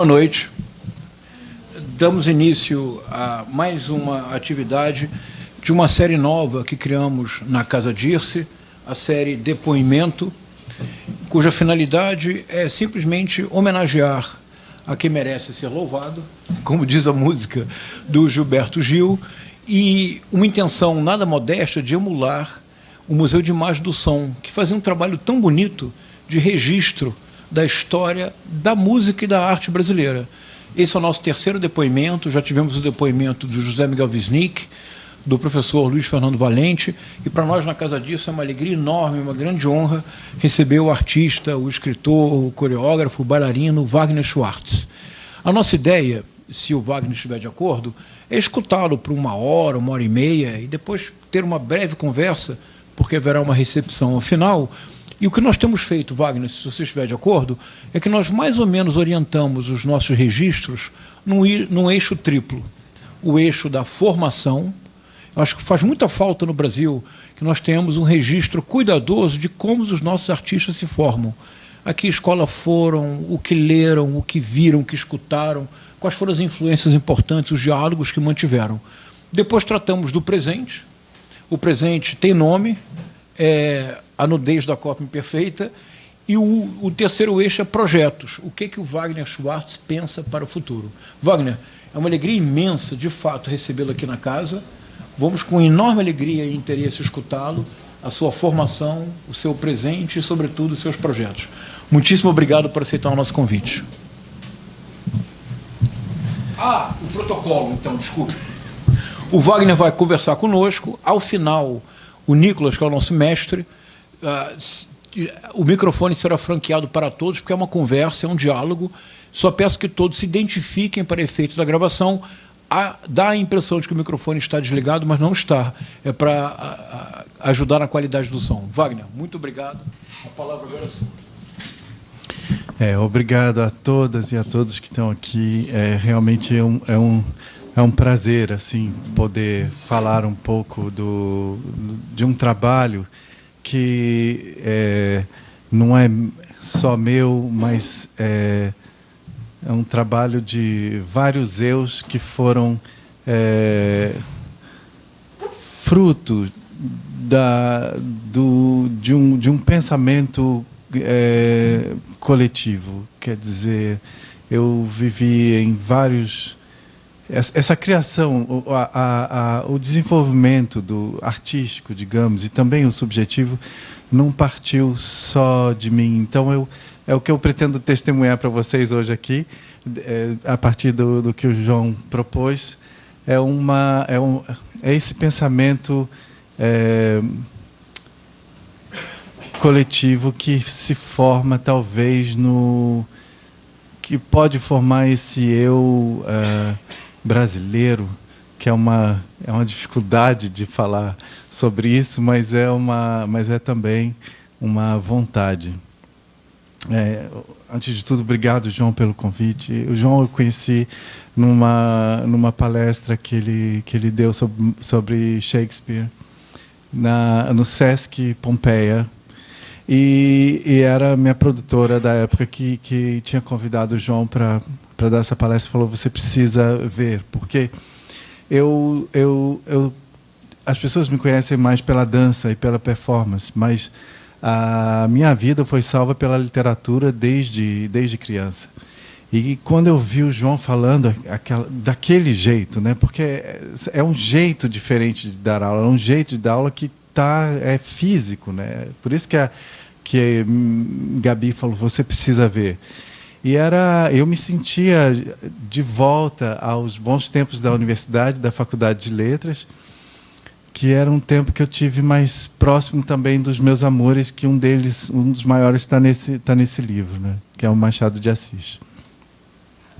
Boa noite. Damos início a mais uma atividade de uma série nova que criamos na Casa Dirce, a série Depoimento, cuja finalidade é simplesmente homenagear a quem merece ser louvado, como diz a música do Gilberto Gil, e uma intenção nada modesta de emular o Museu de Imagem do Som, que fazia um trabalho tão bonito de registro da história da música e da arte brasileira. Esse é o nosso terceiro depoimento, já tivemos o depoimento do José Miguel Wisnik, do professor Luiz Fernando Valente, e para nós na Casa Disso é uma alegria enorme, uma grande honra receber o artista, o escritor, o coreógrafo, o bailarino Wagner Schwartz. A nossa ideia, se o Wagner estiver de acordo, é escutá-lo por uma hora e meia, e depois ter uma breve conversa, porque haverá uma recepção ao final. E o que nós temos feito, Wagner, se você estiver de acordo, é que nós mais ou menos orientamos os nossos registros num eixo triplo. O eixo da formação. Eu acho que faz muita falta no Brasil que nós tenhamos um registro cuidadoso de como os nossos artistas se formam. A que escola foram, o que leram, o que viram, o que escutaram, quais foram as influências importantes, os diálogos que mantiveram. Depois tratamos do presente. O presente tem nome, a nudez da cópia imperfeita, e o terceiro eixo é projetos. O que o Wagner Schwartz pensa para o futuro? Wagner, é uma alegria imensa, de fato, recebê-lo aqui na casa. Vamos com enorme alegria e interesse escutá-lo, a sua formação, o seu presente e, sobretudo, os seus projetos. Muitíssimo obrigado por aceitar o nosso convite. O protocolo, então, desculpe. O Wagner vai conversar conosco. Ao final, o Nicolas, que é o nosso mestre, o microfone será franqueado para todos, porque é uma conversa, é um diálogo. Só peço que todos se identifiquem para efeito da gravação. Dá a impressão de que o microfone está desligado, mas não está. É para ajudar na qualidade do som. Wagner, muito obrigado. A palavra agora é sua. Obrigado a todas e a todos que estão aqui. Realmente é um prazer assim, poder falar um pouco de um trabalho que não é só meu, mas é um trabalho de vários eus que foram fruto de um pensamento coletivo. Quer dizer, eu vivi em vários... Essa criação, o desenvolvimento do artístico, digamos, e também o subjetivo, não partiu só de mim. Então, é o que eu pretendo testemunhar para vocês hoje aqui, a partir do que o João propôs. É esse pensamento coletivo que se forma, talvez, que pode formar esse eu brasileiro, que é uma dificuldade de falar sobre isso, mas é também uma vontade. Antes de tudo, obrigado, João, pelo convite. O João eu conheci numa palestra que ele deu sobre Shakespeare no Sesc Pompeia, e era minha produtora da época que tinha convidado o João para dar essa palestra. Falou: você precisa ver, porque as pessoas me conhecem mais pela dança e pela performance, mas a minha vida foi salva pela literatura desde criança. E quando eu vi o João falando daquele jeito, né, porque é um jeito diferente de dar aula, é um jeito de dar aula que é físico, né? Por isso que Gabi falou: você precisa ver. E eu me sentia de volta aos bons tempos da universidade, da Faculdade de Letras, que era um tempo que eu tive mais próximo também dos meus amores, que um dos maiores está nesse livro, né, que é o Machado de Assis.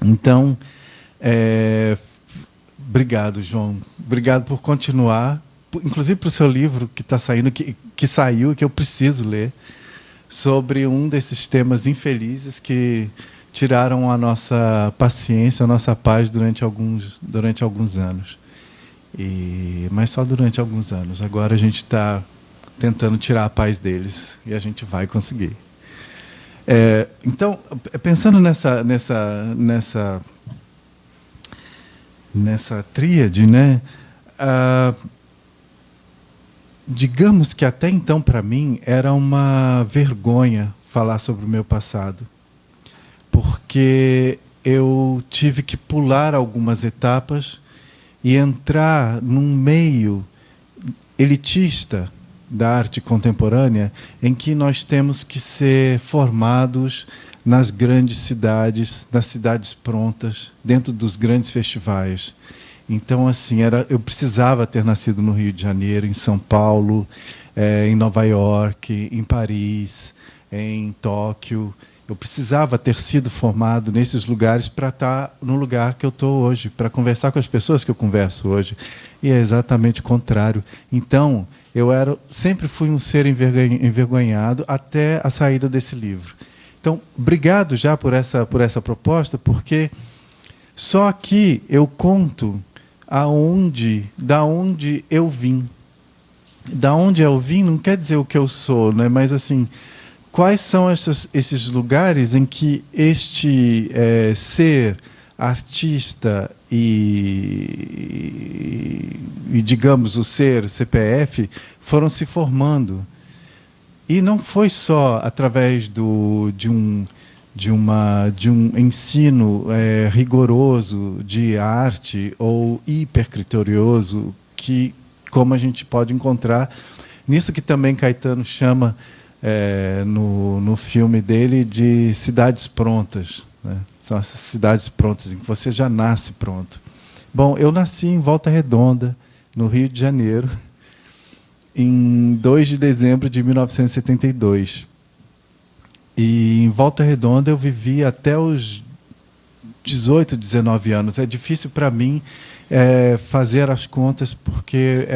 Então, obrigado, João. Obrigado por continuar, inclusive para o seu livro que está saindo, que saiu, que eu preciso ler, sobre um desses temas infelizes que tiraram a nossa paciência, a nossa paz durante alguns anos. Mas só durante alguns anos. Agora a gente está tentando tirar a paz deles e a gente vai conseguir. Então, pensando nessa tríade, né? Digamos que até então, para mim, era uma vergonha falar sobre o meu passado, porque eu tive que pular algumas etapas e entrar num meio elitista da arte contemporânea, em que nós temos que ser formados nas grandes cidades, nas cidades prontas, dentro dos grandes festivais. Então, assim, eu precisava ter nascido no Rio de Janeiro, em São Paulo, em Nova York, em Paris, em Tóquio. Eu precisava ter sido formado nesses lugares para estar no lugar que eu estou hoje, para conversar com as pessoas que eu converso hoje. E é exatamente o contrário. Então, sempre fui um ser envergonhado até a saída desse livro. Então, obrigado já por essa proposta, porque só aqui eu conto da onde eu vim. Da onde eu vim não quer dizer o que eu sou, né? Mas assim, quais são esses lugares em que este ser artista e, digamos, o ser CPF foram se formando. E não foi só através de um ensino rigoroso de arte ou hipercriterioso, como a gente pode encontrar nisso que também Caetano chama no filme dele de cidades prontas, né? São essas cidades prontas em que você já nasce pronto. Bom, eu nasci em Volta Redonda, no Rio de Janeiro, em 2 de dezembro de 1972. E em Volta Redonda eu vivi até os 18, 19 anos. É difícil para mim fazer as contas, porque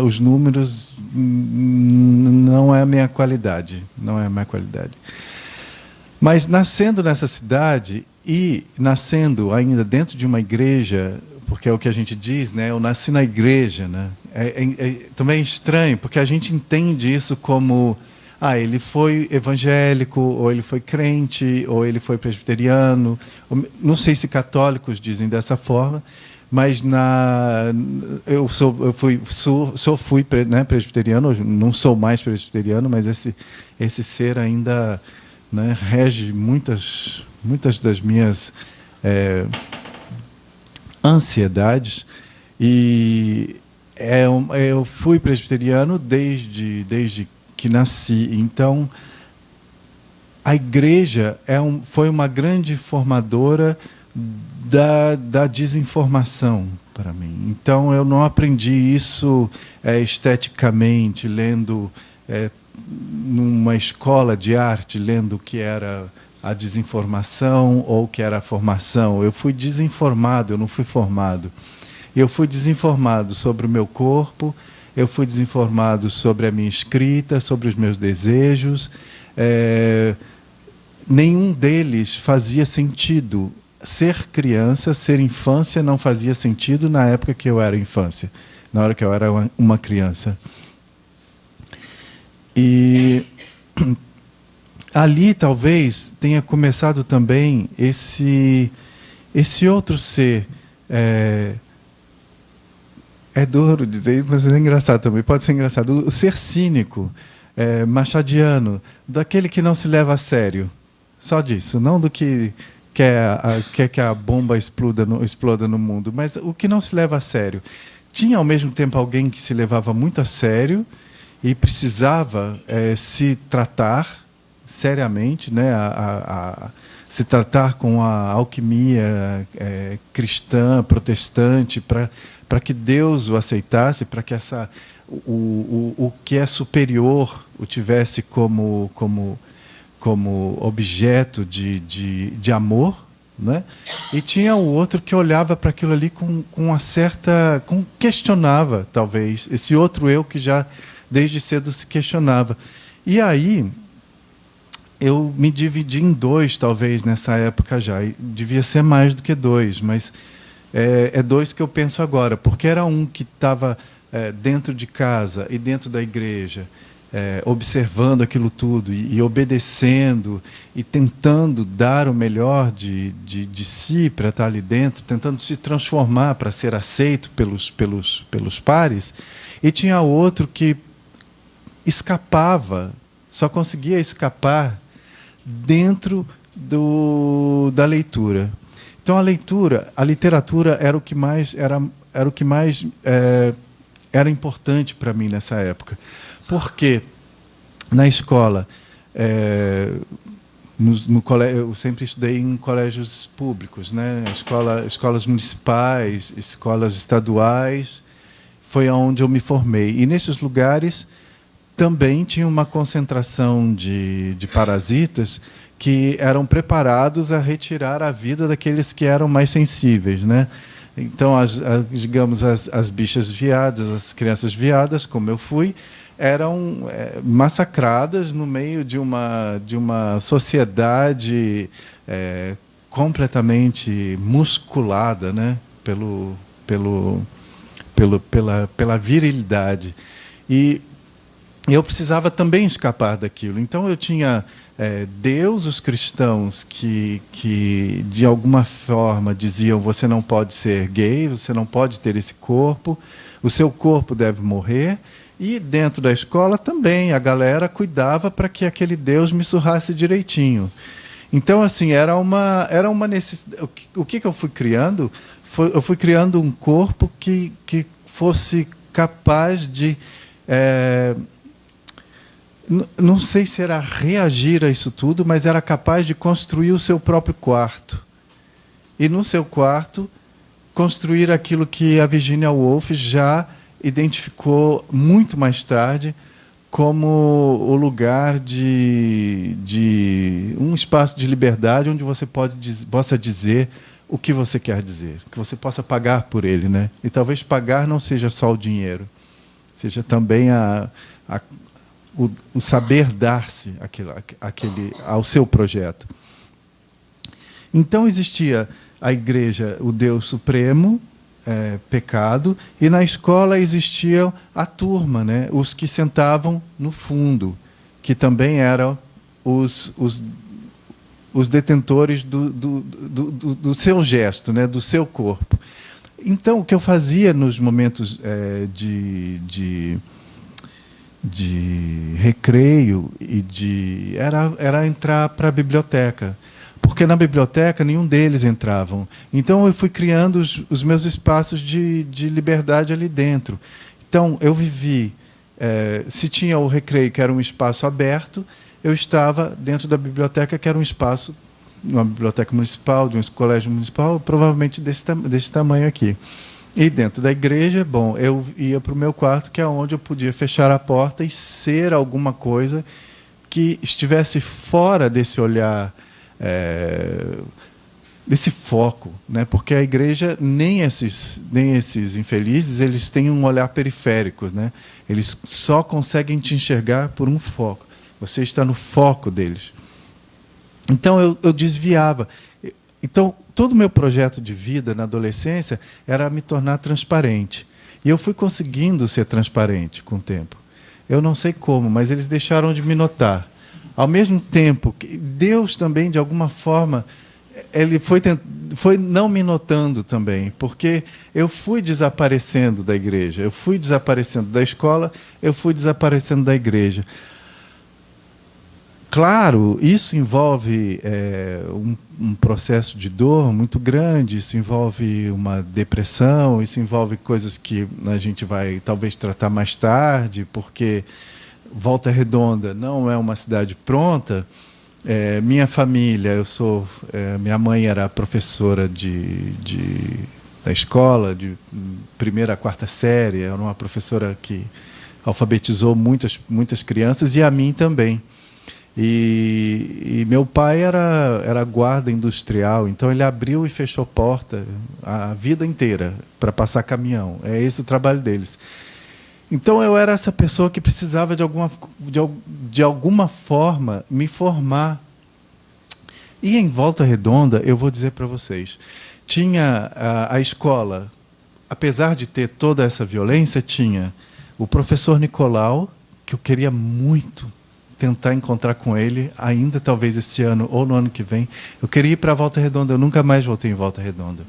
os números não é a minha qualidade. Não é a minha qualidade. Mas nascendo nessa cidade e nascendo ainda dentro de uma igreja, porque é o que a gente diz, né? Eu nasci na igreja, né? Também é estranho, porque a gente entende isso como ele foi evangélico, ou ele foi crente, ou ele foi presbiteriano. Não sei se católicos dizem dessa forma, mas eu fui presbiteriano, não sou mais presbiteriano, mas esse ser ainda, né, rege muitas das minhas ansiedades. E eu fui presbiteriano desde que nasci. Então, a igreja foi uma grande formadora da desinformação para mim. Então, eu não aprendi isso esteticamente, lendo numa escola de arte, lendo o que era a desinformação ou o que era a formação. Eu fui desinformado, eu não fui formado. Eu fui desinformado sobre o meu corpo, eu fui desinformado sobre a minha escrita, sobre os meus desejos. Nenhum deles fazia sentido. Ser criança, ser infância, não fazia sentido na época que eu era infância, na hora que eu era uma criança. E ali talvez tenha começado também esse outro ser. É duro dizer, mas é engraçado também, pode ser engraçado. O ser cínico, machadiano, daquele que não se leva a sério. Só disso, não do que quer que a bomba exploda no mundo, mas o que não se leva a sério. Tinha, ao mesmo tempo, alguém que se levava muito a sério e precisava se tratar seriamente, né, se tratar com a alquimia cristã, protestante, para que Deus o aceitasse, para que o que é superior o tivesse como objeto de amor, né? E tinha o outro que olhava para aquilo ali com questionava, talvez, esse outro eu que já desde cedo se questionava. E aí eu me dividi em 2, talvez, nessa época já. E devia ser mais do que 2, mas é 2 que eu penso agora, porque era um que estava dentro de casa e dentro da igreja, observando aquilo tudo e obedecendo e tentando dar o melhor de si para estar ali dentro, tentando se transformar para ser aceito pelos pares, e tinha outro que escapava, só conseguia escapar dentro da leitura. Então a literatura era o que mais era importante para mim nessa época, porque na escola, no colégio, eu sempre estudei em colégios públicos, né? Escolas municipais, escolas estaduais, foi onde eu me formei. E nesses lugares também tinha uma concentração de parasitas que eram preparados a retirar a vida daqueles que eram mais sensíveis, né? Então, digamos, as bichas viadas, as crianças viadas, como eu fui, eram massacradas no meio de uma sociedade completamente musculada, né? Pela virilidade. E eu precisava também escapar daquilo. Então, eu tinha Deus, os cristãos que de alguma forma diziam: você não pode ser gay, você não pode ter esse corpo, o seu corpo deve morrer. E dentro da escola também a galera cuidava para que aquele Deus me surrasse direitinho. Então, assim, era uma necessidade. O que eu fui criando? Eu fui criando um corpo que fosse capaz de... não sei se era reagir a isso tudo, mas era capaz de construir o seu próprio quarto. E, no seu quarto, construir aquilo que a Virginia Woolf já identificou muito mais tarde como o lugar de um espaço de liberdade onde você possa dizer o que você quer dizer, que você possa pagar por ele, né? E talvez pagar não seja só o dinheiro, seja também o saber dar-se ao seu projeto. Então existia a igreja, o Deus Supremo, pecado, e na escola existia a turma, né? Os que sentavam no fundo, que também eram os detentores do seu gesto, né? Do seu corpo. Então, o que eu fazia nos momentos de recreio era entrar para a biblioteca, porque na biblioteca nenhum deles entravam. Então eu fui criando os meus espaços de liberdade ali dentro. Então eu vivi, se tinha o recreio, que era um espaço aberto, eu estava dentro da biblioteca, que era um espaço, uma biblioteca municipal, de um colégio municipal, provavelmente desse tamanho aqui. E dentro da igreja, bom, eu ia para o meu quarto, que é onde eu podia fechar a porta e ser alguma coisa que estivesse fora desse olhar, desse foco, né? Porque a igreja, nem esses infelizes, eles têm um olhar periférico, né? Eles só conseguem te enxergar por um foco. Você está no foco deles. Então eu desviava. Então todo o meu projeto de vida na adolescência era me tornar transparente. E eu fui conseguindo ser transparente com o tempo. Eu não sei como, mas eles deixaram de me notar. Ao mesmo tempo, Deus também, de alguma forma, ele foi não me notando também, porque eu fui desaparecendo da igreja, eu fui desaparecendo da escola, eu fui desaparecendo da igreja. Claro, isso envolve um processo de dor muito grande, isso envolve uma depressão, isso envolve coisas que a gente vai talvez tratar mais tarde, porque Volta Redonda não é uma cidade pronta. Minha família, minha mãe era professora da escola, de primeira a quarta série, era uma professora que alfabetizou muitas crianças, e a mim também. E meu pai era guarda industrial, então ele abriu e fechou porta a vida inteira para passar caminhão. É esse o trabalho deles. Então eu era essa pessoa que precisava de alguma forma me formar. E em Volta Redonda, eu vou dizer para vocês, tinha a escola, apesar de ter toda essa violência, tinha o professor Nicolau, que eu queria muito tentar encontrar com ele, ainda talvez esse ano ou no ano que vem. Eu queria ir para Volta Redonda, eu nunca mais voltei em Volta Redonda.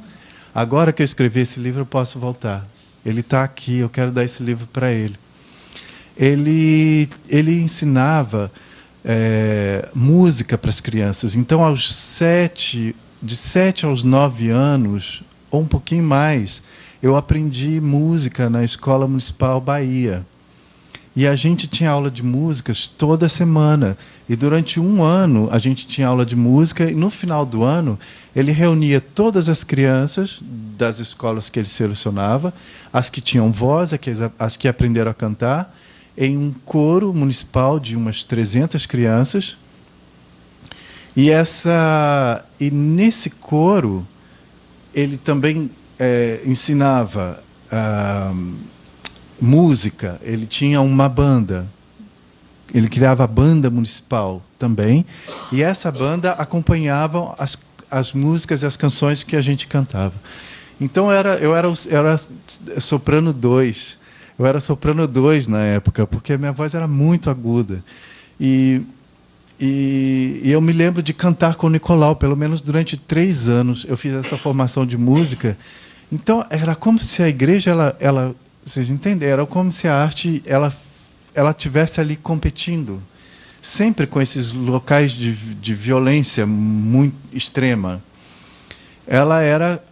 Agora que eu escrevi esse livro, eu posso voltar. Ele está aqui, eu quero dar esse livro para ele. Ele ensinava música para as crianças. Então, de 7 aos 9 anos, ou um pouquinho mais, eu aprendi música na Escola Municipal Bahia. E a gente tinha aula de músicas toda semana. E durante um ano a gente tinha aula de música, e no final do ano ele reunia todas as crianças das escolas que ele selecionava, as que tinham voz, as que aprenderam a cantar, em um coro municipal de umas 300 crianças. E nesse coro ele também ensinava música, ele tinha uma banda, ele criava a banda municipal também, e essa banda acompanhava as músicas e as canções que a gente cantava. Então eu era soprano 2, eu era soprano 2 na época, porque a minha voz era muito aguda, e eu me lembro de cantar com o Nicolau, pelo menos durante 3 anos eu fiz essa formação de música. Então era como se a igreja, vocês entendem? Era como se a arte ela tivesse ali competindo, sempre com esses locais de violência muito extrema. Ela era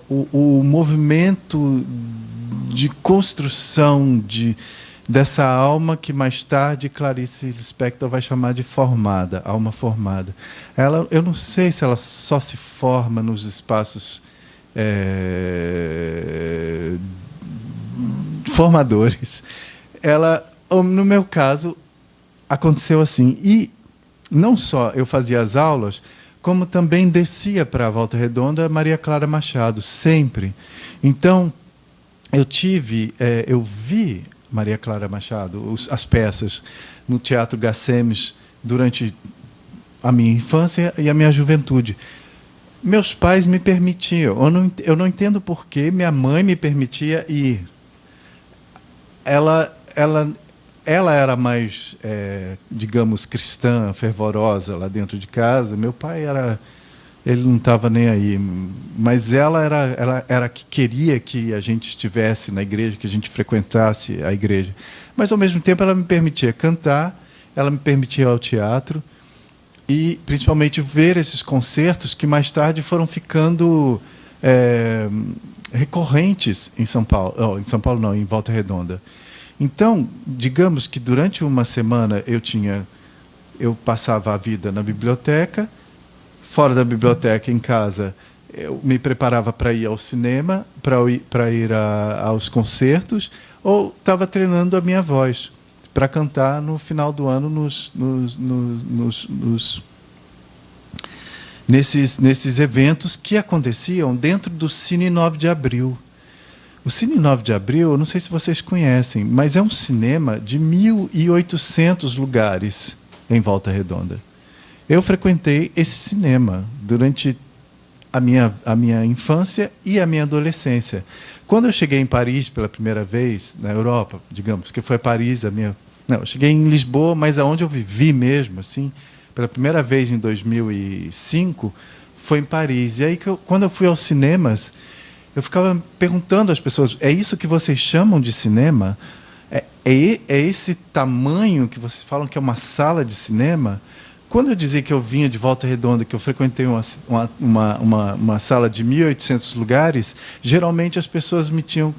o movimento de construção dessa alma que mais tarde Clarice Lispector vai chamar de formada, alma formada. Eu não sei se ela só se forma nos espaços formadores. No meu caso, aconteceu assim. E não só eu fazia as aulas, como também descia para a Volta Redonda Maria Clara Machado, sempre. Então, eu vi Maria Clara Machado, as peças, no Teatro Gassemes, durante a minha infância e a minha juventude. Meus pais me permitiam. Eu não entendo por que minha mãe me permitia ir. Ela era mais, digamos, cristã, fervorosa lá dentro de casa. Meu pai ele não estava nem aí. Mas ela era que queria que a gente estivesse na igreja, que a gente frequentasse a igreja. Mas, ao mesmo tempo, ela me permitia cantar, ela me permitia ir ao teatro, e principalmente ver esses concertos que mais tarde foram ficando recorrentes em São Paulo. Em São Paulo não, em Volta Redonda. Então, digamos que durante uma semana eu passava a vida na biblioteca, fora da biblioteca, em casa, eu me preparava para ir ao cinema, para ir aos concertos, ou estava treinando a minha voz para cantar no final do ano nesses eventos que aconteciam dentro do Cine 9 de Abril. O Cine 9 de Abril, eu não sei se vocês conhecem, mas é um cinema de 1.800 lugares em Volta Redonda. Eu frequentei esse cinema durante a minha infância e a minha adolescência. Quando eu cheguei em Paris pela primeira vez, na Europa, digamos, que foi Paris Não, eu cheguei em Lisboa, mas aonde eu vivi mesmo, assim, pela primeira vez em 2005, foi em Paris. E aí, quando eu fui aos cinemas, eu ficava perguntando às pessoas: é isso que vocês chamam de cinema? É esse tamanho que vocês falam que é uma sala de cinema? Quando eu dizia que eu vinha de Volta Redonda, que eu frequentei uma sala de 1.800 lugares, geralmente as pessoas me tinham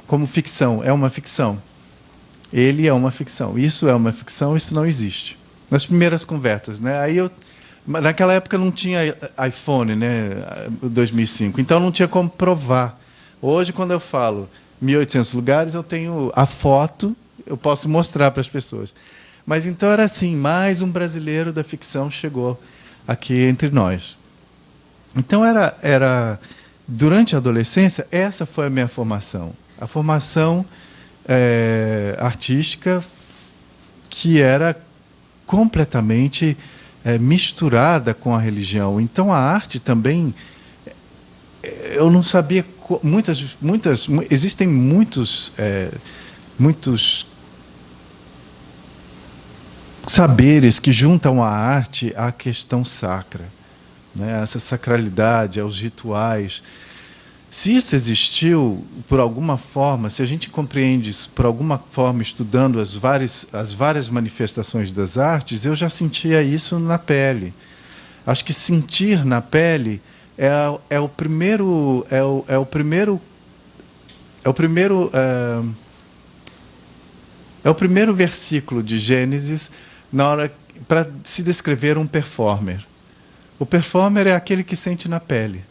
como ficção. É uma ficção. Ele é uma ficção. Isso é uma ficção, isso não existe. Nas primeiras conversas, né? Naquela época não tinha iPhone, né? 2005. Então não tinha como provar. Hoje, quando eu falo 1.800 lugares, eu tenho a foto, eu posso mostrar para as pessoas. Mas então era assim, mais um brasileiro da ficção chegou aqui entre nós. Então durante a adolescência, essa foi a minha formação. A formação artística, que era completamente misturada com a religião. Então a arte também, eu não sabia, existem muitos muitos saberes que juntam a arte à questão sacra, né? Essa sacralidade, aos rituais. Se isso existiu por alguma forma, se a gente compreende isso por alguma forma, estudando as várias manifestações das artes, eu já sentia isso na pele. Acho que sentir na pele é o primeiro versículo de Gênesis na hora para se descrever um performer. O performer é aquele que sente na pele.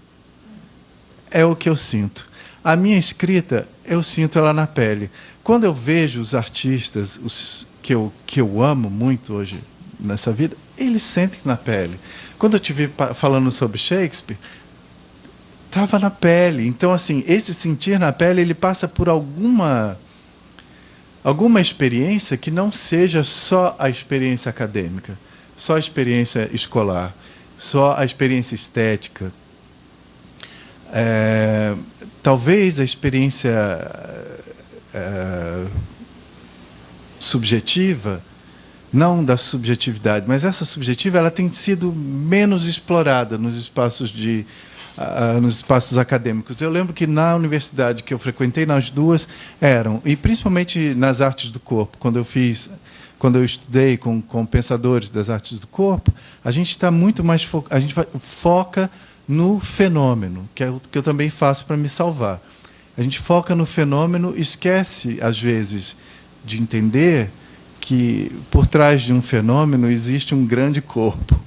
É o que eu sinto. A minha escrita, eu sinto ela na pele. Quando eu vejo os artistas, os que eu amo muito hoje nessa vida, eles sentem na pele. Quando eu estive falando sobre Shakespeare, estava na pele. Então, assim, esse sentir na pele, ele passa por alguma experiência que não seja só a experiência acadêmica, só a experiência escolar, só a experiência estética. Talvez a experiência subjetiva, não da subjetividade, mas essa subjetiva ela tem sido menos explorada nos espaços acadêmicos. Eu lembro que na universidade que eu frequentei, nas duas eram, e principalmente nas artes do corpo, quando eu estudei com pensadores das artes do corpo, a gente está muito mais foca no fenômeno, que é o que eu também faço para me salvar. A gente foca no fenômeno, esquece, às vezes, de entender que, por trás de um fenômeno, existe um grande corpo.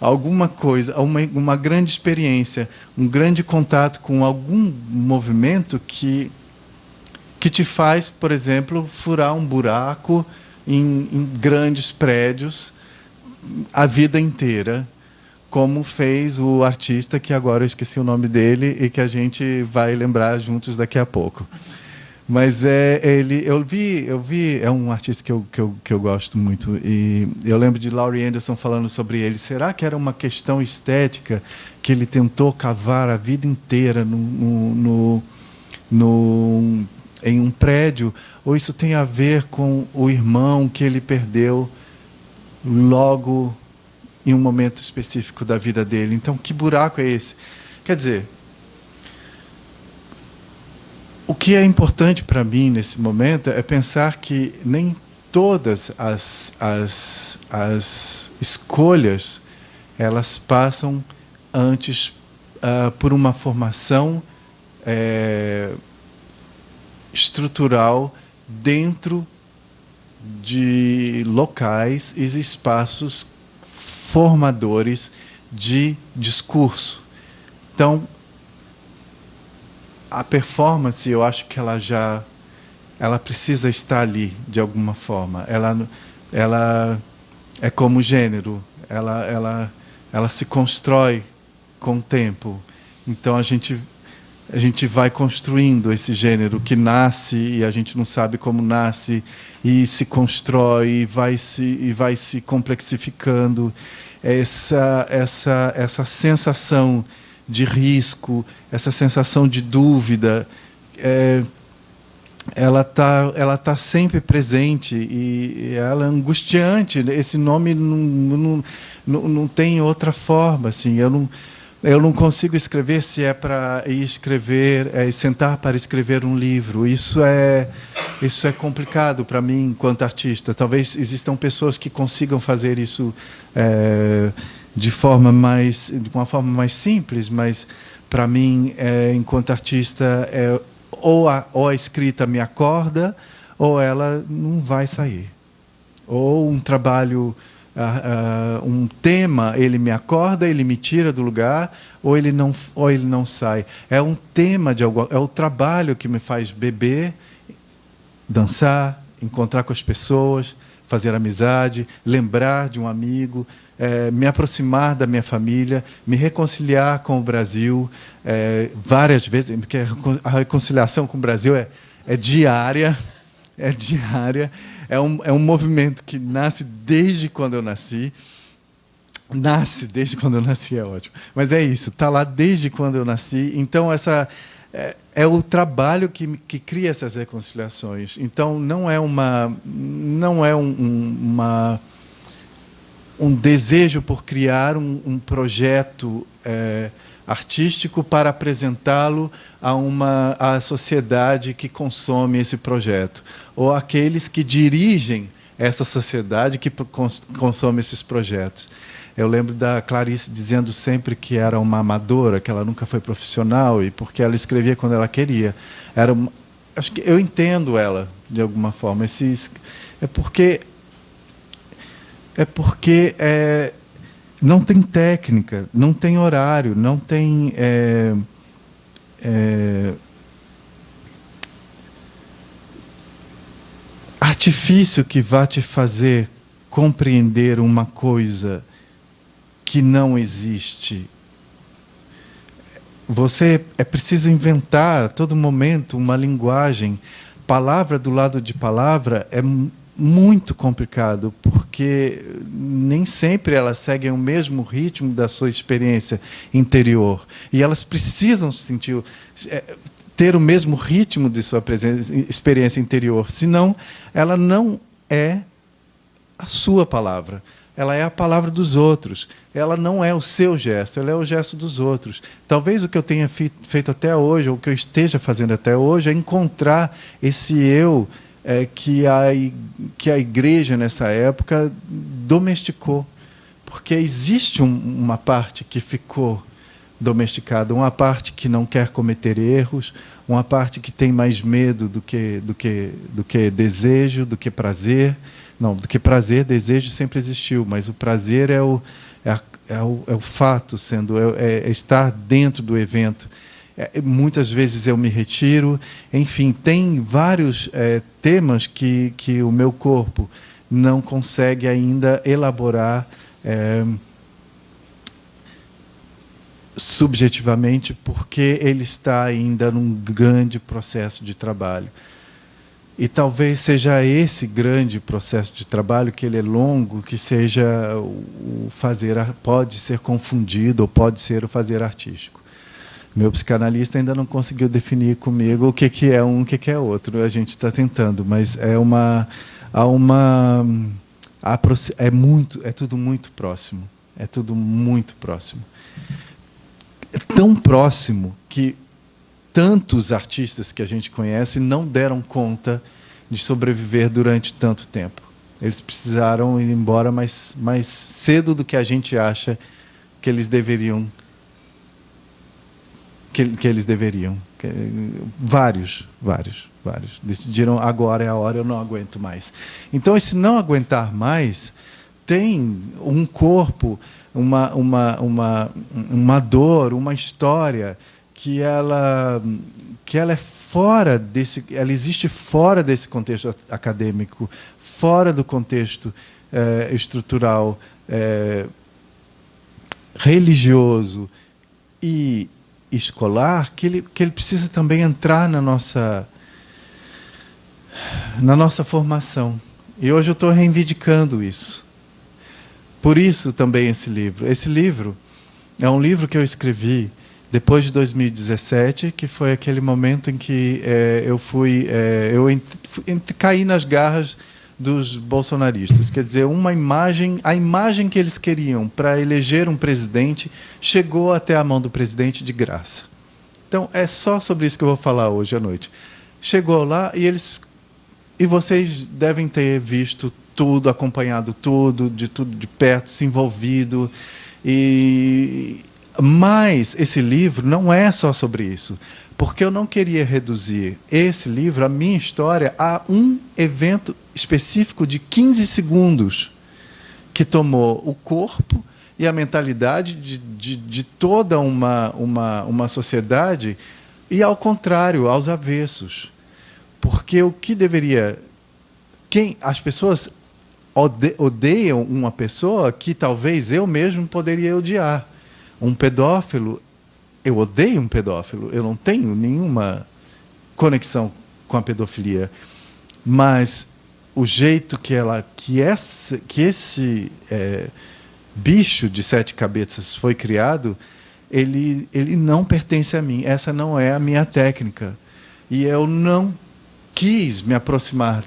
Alguma coisa, uma grande experiência, um grande contato com algum movimento que te faz, por exemplo, furar um buraco em grandes prédios a vida inteira, como fez o artista, que agora eu esqueci o nome dele, e que a gente vai lembrar juntos daqui a pouco. Mas eu vi, é um artista que eu gosto muito, e eu lembro de Laurie Anderson falando sobre ele. Será que era uma questão estética que ele tentou cavar a vida inteira em um prédio, ou isso tem a ver com o irmão que ele perdeu logo em um momento específico da vida dele? Então, que buraco é esse? Quer dizer, o que é importante para mim nesse momento é pensar que nem todas as escolhas elas passam antes por uma formação estrutural dentro de locais e espaços formadores de discurso. Então, a performance, eu acho que ela precisa estar ali de alguma forma. Ela é como gênero. Ela se constrói com o tempo. Então a gente vai construindo esse gênero que nasce e a gente não sabe como nasce, e se constrói e vai se complexificando. Essa sensação de risco, essa sensação de dúvida, ela tá sempre presente, e ela é angustiante. Esse nome não tem outra forma, assim. Eu não consigo escrever se é para sentar para escrever um livro. Isso é complicado para mim enquanto artista. Talvez existam pessoas que consigam fazer isso de uma forma mais simples, mas para mim, enquanto artista, ou a escrita me acorda, ou ela não vai sair. Ou um trabalho, um tema, ele me acorda, ele me tira do lugar, ou ele não sai. É um tema é o trabalho que me faz beber, dançar, encontrar com as pessoas, fazer amizade, lembrar de um amigo, me aproximar da minha família, me reconciliar com o Brasil várias vezes, porque a reconciliação com o Brasil é diária, é um movimento que nasce desde quando eu nasci. Nasce desde quando eu nasci, é ótimo. Mas é isso, está lá desde quando eu nasci. Então, é o trabalho que cria essas reconciliações. Então, não é um desejo por criar um projeto artístico para apresentá-lo à sociedade que consome esse projeto, ou àqueles que dirigem essa sociedade que consome esses projetos. Eu lembro da Clarice dizendo sempre que era uma amadora, que ela nunca foi profissional, e porque ela escrevia quando ela queria. Acho que eu entendo ela, de alguma forma. É porque não tem técnica, não tem horário, não tem artifício que vá te fazer compreender uma coisa que não existe. É preciso inventar a todo momento uma linguagem. Palavra do lado de palavra é muito complicado, porque nem sempre elas seguem o mesmo ritmo da sua experiência interior. E elas precisam ter o mesmo ritmo de sua experiência interior, senão ela não é a sua palavra. Ela é a palavra dos outros. Ela não é o seu gesto, ela é o gesto dos outros. Talvez o que eu tenha feito até hoje, ou o que eu esteja fazendo até hoje, é encontrar esse eu que a igreja, nessa época, domesticou. Porque existe uma parte que ficou domesticada, uma parte que não quer cometer erros, uma parte que tem mais medo do que desejo, do que prazer. Não, do que prazer, desejo sempre existiu, mas o prazer é o fato, é estar dentro do evento. Muitas vezes eu me retiro. Enfim, tem vários temas que o meu corpo não consegue ainda elaborar subjetivamente, porque ele está ainda num grande processo de trabalho. E talvez seja esse grande processo de trabalho, que ele é longo, que seja pode ser confundido, ou pode ser o fazer artístico. Meu psicanalista ainda não conseguiu definir comigo o que é um, o que é outro. A gente está tentando, mas é tudo muito próximo. É tudo muito próximo. É tão próximo que tantos artistas que a gente conhece não deram conta de sobreviver durante tanto tempo. Eles precisaram ir embora mais cedo do que a gente acha que eles deveriam. Vários. Decidiram, agora é a hora, eu não aguento mais. Então, esse não aguentar mais tem um corpo, uma dor, uma história que ela é ela existe fora desse contexto acadêmico, fora do contexto estrutural, religioso e escolar, que ele precisa também entrar na nossa formação. E hoje eu estou reivindicando isso. Por isso também esse livro. Esse livro é um livro que eu escrevi depois de 2017, que foi aquele momento em que eu caí nas garras dos bolsonaristas. Quer dizer, a imagem que eles queriam para eleger um presidente chegou até a mão do presidente de graça. Então, é só sobre isso que eu vou falar hoje à noite. Chegou lá e vocês devem ter visto tudo, acompanhado tudo de perto, se envolvido. Mas esse livro não é só sobre isso, porque eu não queria reduzir esse livro, a minha história, a um evento específico de 15 segundos que tomou o corpo e a mentalidade de toda uma sociedade, e, ao contrário, aos avessos. Porque o que deveria... As pessoas odeiam uma pessoa que talvez eu mesmo poderia odiar. Um pedófilo, eu odeio um pedófilo, eu não tenho nenhuma conexão com a pedofilia, mas o jeito que esse bicho de 7 cabeças foi criado ele não pertence a mim. Essa não é a minha técnica. E eu não quis me aproximar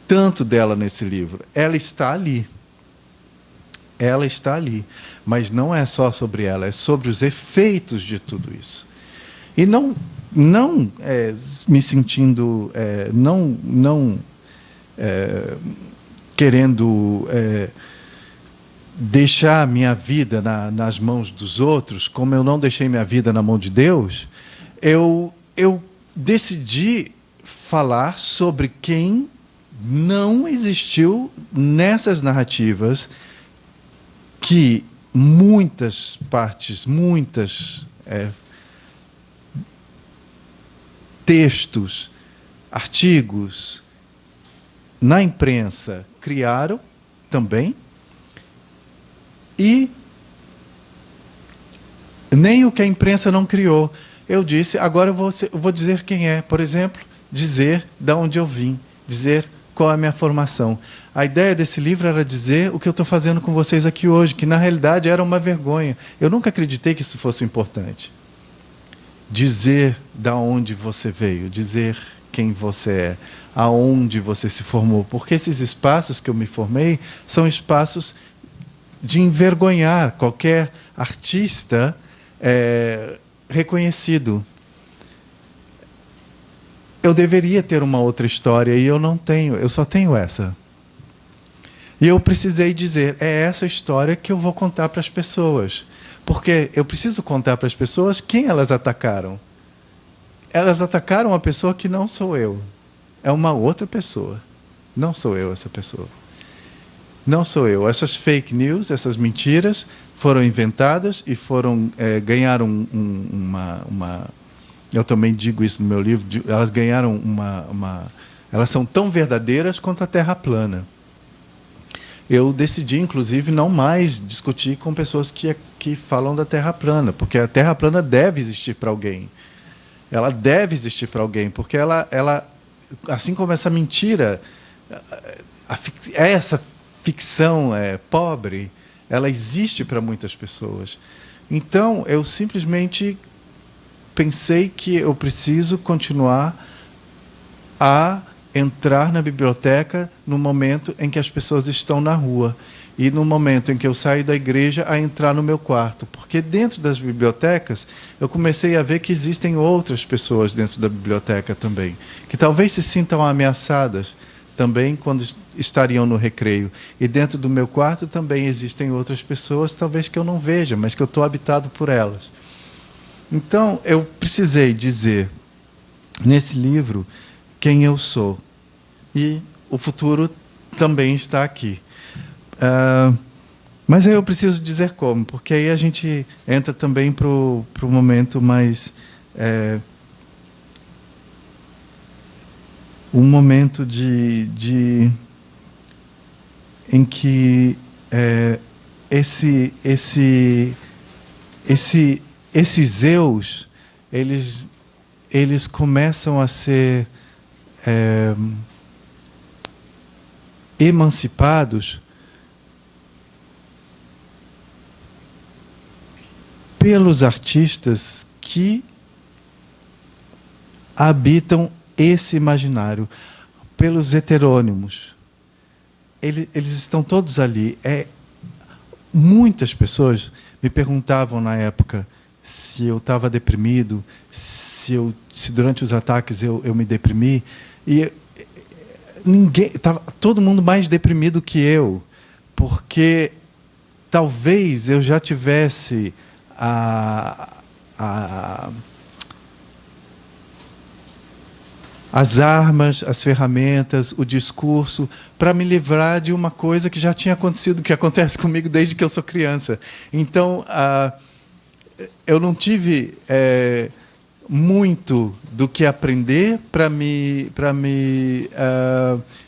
tanto dela nesse livro. Ela está ali. Ela está ali. Mas não é só sobre ela, é sobre os efeitos de tudo isso. E não me sentindo, querendo deixar a minha vida nas mãos dos outros, como eu não deixei minha vida na mão de Deus, eu decidi falar sobre quem não existiu nessas narrativas que muitas partes, textos, artigos na imprensa criaram também, e nem o que a imprensa não criou. Eu disse, agora eu vou dizer quem é. Por exemplo, dizer de onde eu vim, dizer qual é a minha formação. A ideia desse livro era dizer o que eu estou fazendo com vocês aqui hoje, que na realidade era uma vergonha. Eu nunca acreditei que isso fosse importante. Dizer de onde você veio, dizer quem você é, aonde você se formou. Porque esses espaços que eu me formei são espaços de envergonhar qualquer artista reconhecido. Eu deveria ter uma outra história e eu não tenho, eu só tenho essa. E eu precisei dizer, é essa história que eu vou contar para as pessoas. Porque eu preciso contar para as pessoas quem elas atacaram. Elas atacaram uma pessoa que não sou eu. É uma outra pessoa. Não sou eu essa pessoa. Não sou eu. Essas fake news, essas mentiras, foram inventadas e ganharam uma... Eu também digo isso no meu livro. Elas ganharam elas são tão verdadeiras quanto a Terra plana. Eu decidi, inclusive, não mais discutir com pessoas que falam da Terra plana, porque a Terra plana deve existir para alguém. Ela deve existir para alguém, porque ela, assim como essa mentira, essa ficção pobre, ela existe para muitas pessoas. Então, eu simplesmente pensei que eu preciso continuar a entrar na biblioteca no momento em que as pessoas estão na rua e no momento em que eu saio da igreja a entrar no meu quarto. Porque dentro das bibliotecas eu comecei a ver que existem outras pessoas dentro da biblioteca também, que talvez se sintam ameaçadas também quando estariam no recreio. E dentro do meu quarto também existem outras pessoas, talvez que eu não veja, mas que eu estou habitado por elas. Então, eu precisei dizer, nesse livro, quem eu sou. E o futuro também está aqui. Mas aí eu preciso dizer como, porque aí a gente entra também para o momento mais... um momento em que esses eus, eles começam a ser emancipados pelos artistas que habitam esse imaginário, pelos heterônimos. Eles estão todos ali. Muitas pessoas me perguntavam na época se eu estava deprimido, se durante os ataques eu me deprimi. E estava todo mundo mais deprimido que eu, porque talvez eu já tivesse as armas, as ferramentas, o discurso, para me livrar de uma coisa que já tinha acontecido, que acontece comigo desde que eu sou criança. Então, eu não tive muito do que aprender para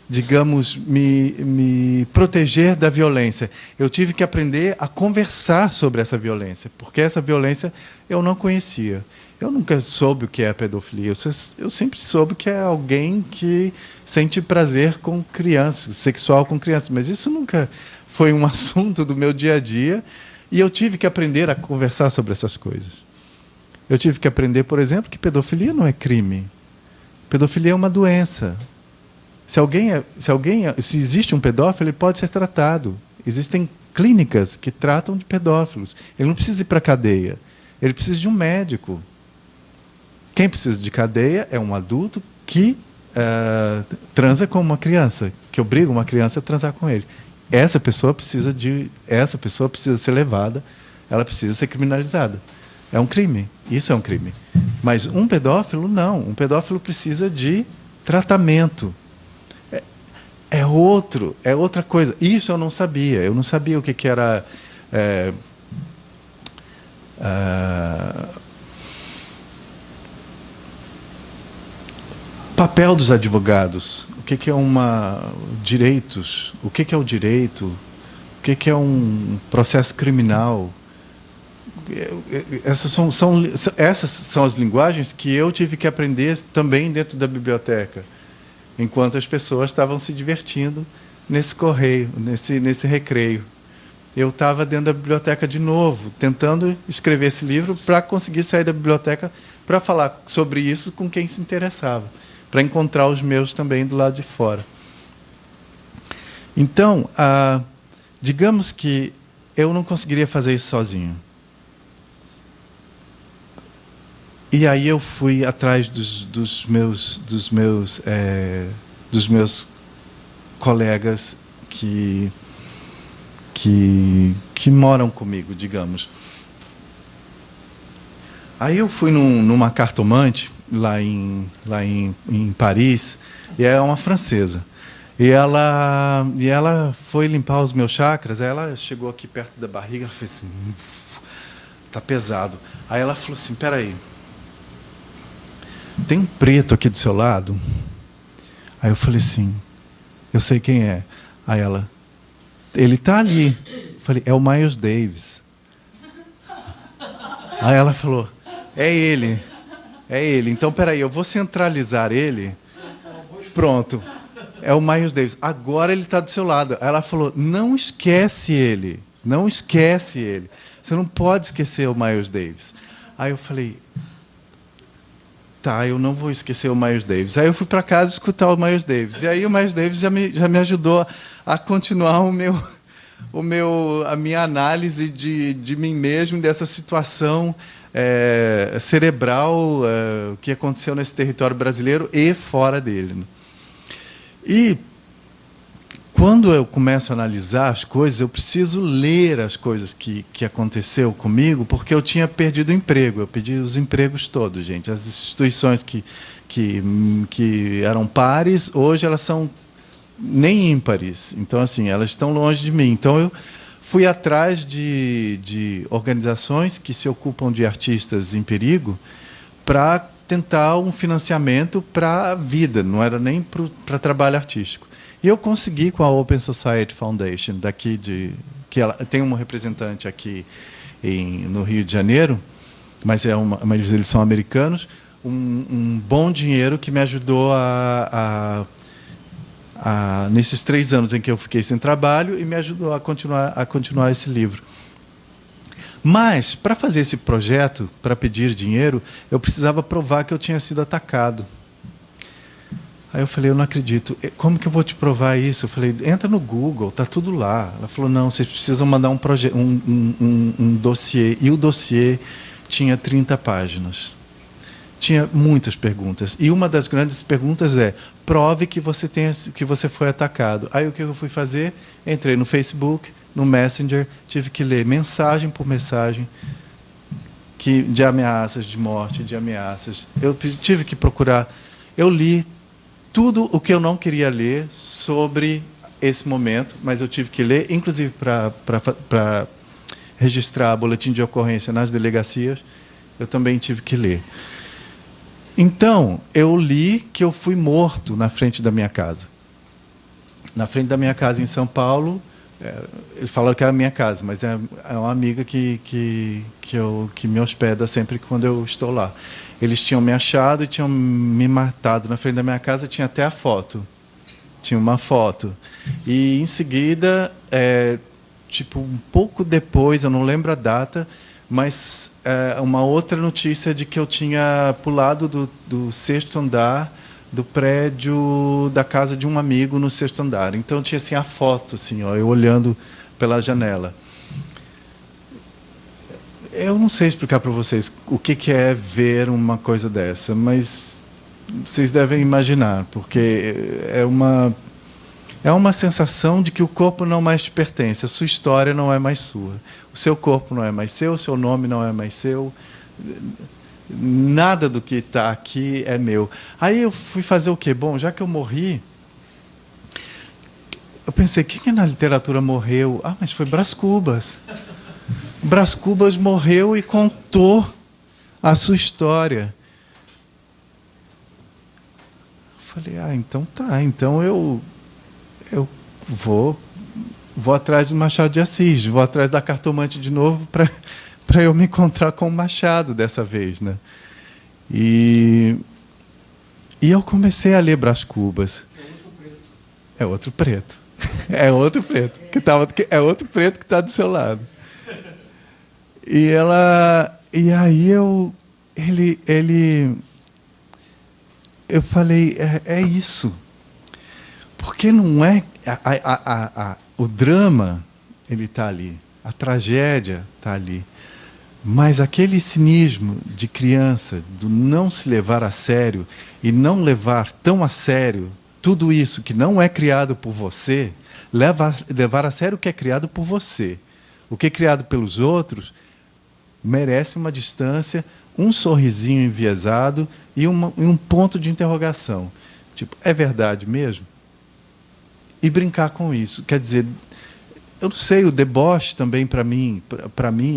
digamos, me proteger da violência. Eu tive que aprender a conversar sobre essa violência, porque essa violência eu não conhecia. Eu nunca soube o que é a pedofilia. Eu sempre soube que é alguém que sente prazer com crianças, sexual com crianças, mas isso nunca foi um assunto do meu dia a dia. E eu tive que aprender a conversar sobre essas coisas. Eu tive que aprender, por exemplo, que pedofilia não é crime. Pedofilia é uma doença. Se existe um pedófilo, ele pode ser tratado. Existem clínicas que tratam de pedófilos. Ele não precisa ir para a cadeia. Ele precisa de um médico. Quem precisa de cadeia é um adulto que transa com uma criança, que obriga uma criança a transar com ele. Essa pessoa precisa ser levada, ela precisa ser criminalizada. É um crime. Isso é um crime. Mas um pedófilo, não. Um pedófilo precisa de tratamento. É outra coisa. Isso eu não sabia. Eu não sabia o que era... papel dos advogados. O que é direitos? O que é o direito? O que é um processo criminal? Essas são as linguagens que eu tive que aprender também dentro da biblioteca, enquanto as pessoas estavam se divertindo nesse recreio. Eu estava dentro da biblioteca de novo, tentando escrever esse livro para conseguir sair da biblioteca para falar sobre isso com quem se interessava, para encontrar os meus também do lado de fora. Então, digamos que eu não conseguiria fazer isso sozinho. E aí eu fui atrás dos meus colegas que moram comigo, digamos. Aí eu fui numa cartomante lá em Paris, e é uma francesa. E ela foi limpar os meus chakras. Aí ela chegou aqui perto da barriga, ela fez assim, tá pesado. Aí ela falou assim, peraí, tem um preto aqui do seu lado? Aí eu falei assim, eu sei quem é. Aí ela, ele está ali. Eu falei, é o Miles Davis. Aí ela falou, é ele. É ele. Então, peraí, eu vou centralizar ele. Pronto. É o Miles Davis. Agora ele está do seu lado. Aí ela falou, não esquece ele. Não esquece ele. Você não pode esquecer o Miles Davis. Aí eu falei, tá, eu não vou esquecer o Miles Davis. Aí eu fui para casa escutar o Miles Davis. E aí o Miles Davis já me ajudou a continuar a minha análise de mim mesmo, dessa situação cerebral que aconteceu nesse território brasileiro e fora dele. E quando eu começo a analisar as coisas, eu preciso ler as coisas que aconteceu comigo, porque eu tinha perdido o emprego. Eu perdi os empregos todos, gente. As instituições que eram pares, hoje elas são nem ímpares. Então, assim, elas estão longe de mim. Então, eu fui atrás de organizações que se ocupam de artistas em perigo para tentar um financiamento para a vida, não era nem para trabalho artístico. E eu consegui com a Open Society Foundation, que ela tem um representante aqui no Rio de Janeiro, mas eles são americanos, um bom dinheiro que me ajudou nesses 3 anos em que eu fiquei sem trabalho, e me ajudou a continuar esse livro. Mas, para fazer esse projeto, para pedir dinheiro, eu precisava provar que eu tinha sido atacado. Aí eu falei, eu não acredito. Como que eu vou te provar isso? Eu falei, entra no Google, está tudo lá. Ela falou, não, vocês precisam mandar um dossiê. E o dossiê tinha 30 páginas. Tinha muitas perguntas. E uma das grandes perguntas é, prove que você foi atacado. Aí o que eu fui fazer? Entrei no Facebook, no Messenger, tive que ler mensagem por mensagem de ameaças de morte, de ameaças. Eu tive que procurar. Eu li tudo o que eu não queria ler sobre esse momento, mas eu tive que ler, inclusive para registrar boletim de ocorrência nas delegacias, eu também tive que ler. Então, eu li que eu fui morto na frente da minha casa. Na frente da minha casa em São Paulo, eles falaram que era a minha casa, mas é uma amiga que me hospeda sempre quando eu estou lá. Eles tinham me achado e tinham me matado na frente da minha casa, tinha até a foto. Tinha uma foto. E, em seguida, tipo, um pouco depois, eu não lembro a data, mas uma outra notícia de que eu tinha pulado do sexto andar do prédio da casa de um amigo no sexto andar. Então tinha assim a foto, assim, ó, eu olhando pela janela. Eu não sei explicar para vocês o que é ver uma coisa dessa, mas vocês devem imaginar, porque é uma sensação de que o corpo não mais te pertence, a sua história não é mais sua, o seu corpo não é mais seu, o seu nome não é mais seu, nada do que está aqui é meu. Aí eu fui fazer o quê? Bom, já que eu morri, eu pensei, quem na literatura morreu? Ah, mas foi Brás Cubas. Brás Cubas morreu e contou a sua história. Eu falei, então tá, então eu vou atrás do Machado de Assis, vou atrás da Cartomante de novo para eu me encontrar com o Machado dessa vez, né? E eu comecei a ler Brás Cubas. É outro preto. É outro preto. É outro preto que está do seu lado. E aí eu falei, é isso. Porque não é o drama, ele está ali, a tragédia está ali, mas aquele cinismo de criança, do não se levar a sério e não levar tão a sério tudo isso que não é criado por você, levar a sério o que é criado por você. O que é criado pelos outros merece uma distância, um sorrisinho enviesado e um ponto de interrogação. Tipo, é verdade mesmo? E brincar com isso. Quer dizer, eu não sei, o deboche também, para mim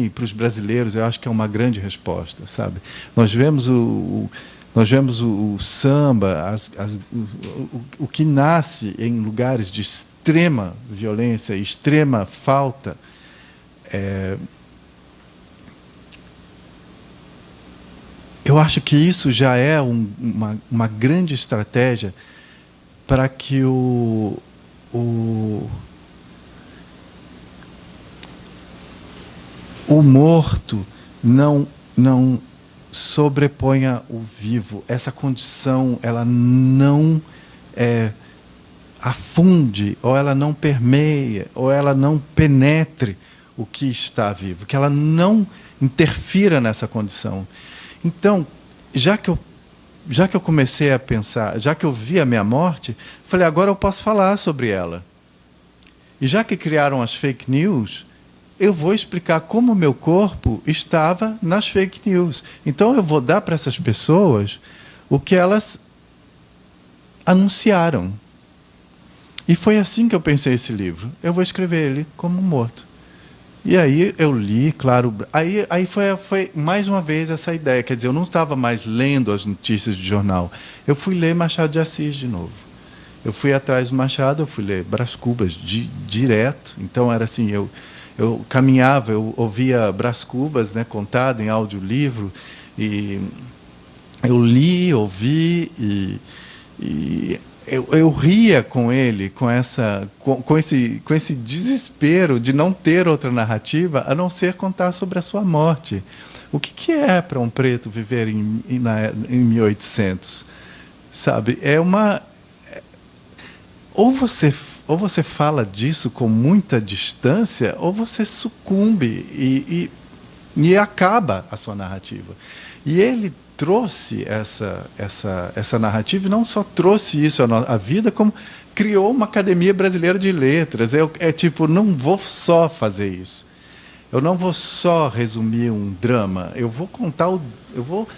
e para os brasileiros, eu acho que é uma grande resposta, sabe? Nós vemos o samba, o que nasce em lugares de extrema violência, extrema falta. Eu acho que isso já é uma grande estratégia para que o morto não sobreponha o vivo. Essa condição, ela não afunde, ou ela não permeia, ou ela não penetre o que está vivo, que ela não interfira nessa condição. Então, já que eu comecei a pensar, já que eu vi a minha morte, falei, agora eu posso falar sobre ela. E já que criaram as fake news, eu vou explicar como o meu corpo estava nas fake news. Então, eu vou dar para essas pessoas o que elas anunciaram. E foi assim que eu pensei esse livro. Eu vou escrever ele como morto. E aí eu li, claro. Aí foi mais uma vez essa ideia. Quer dizer, eu não estava mais lendo as notícias de jornal. Eu fui ler Machado de Assis de novo. Eu fui atrás do Machado, eu fui ler Brás Cubas direto. Então era assim, eu caminhava, eu ouvia Brás Cubas, né, contado em audiolivro, e eu li, ouvi e eu ria com ele, com esse desespero de não ter outra narrativa a não ser contar sobre a sua morte. O que é para um preto viver em 1800? Sabe? Ou você fala disso com muita distância, ou você sucumbe e acaba a sua narrativa. E ele trouxe essa narrativa, e não só trouxe isso à vida, como criou uma Academia Brasileira de Letras. Tipo, não vou só fazer isso. Eu não vou só resumir um drama. Eu vou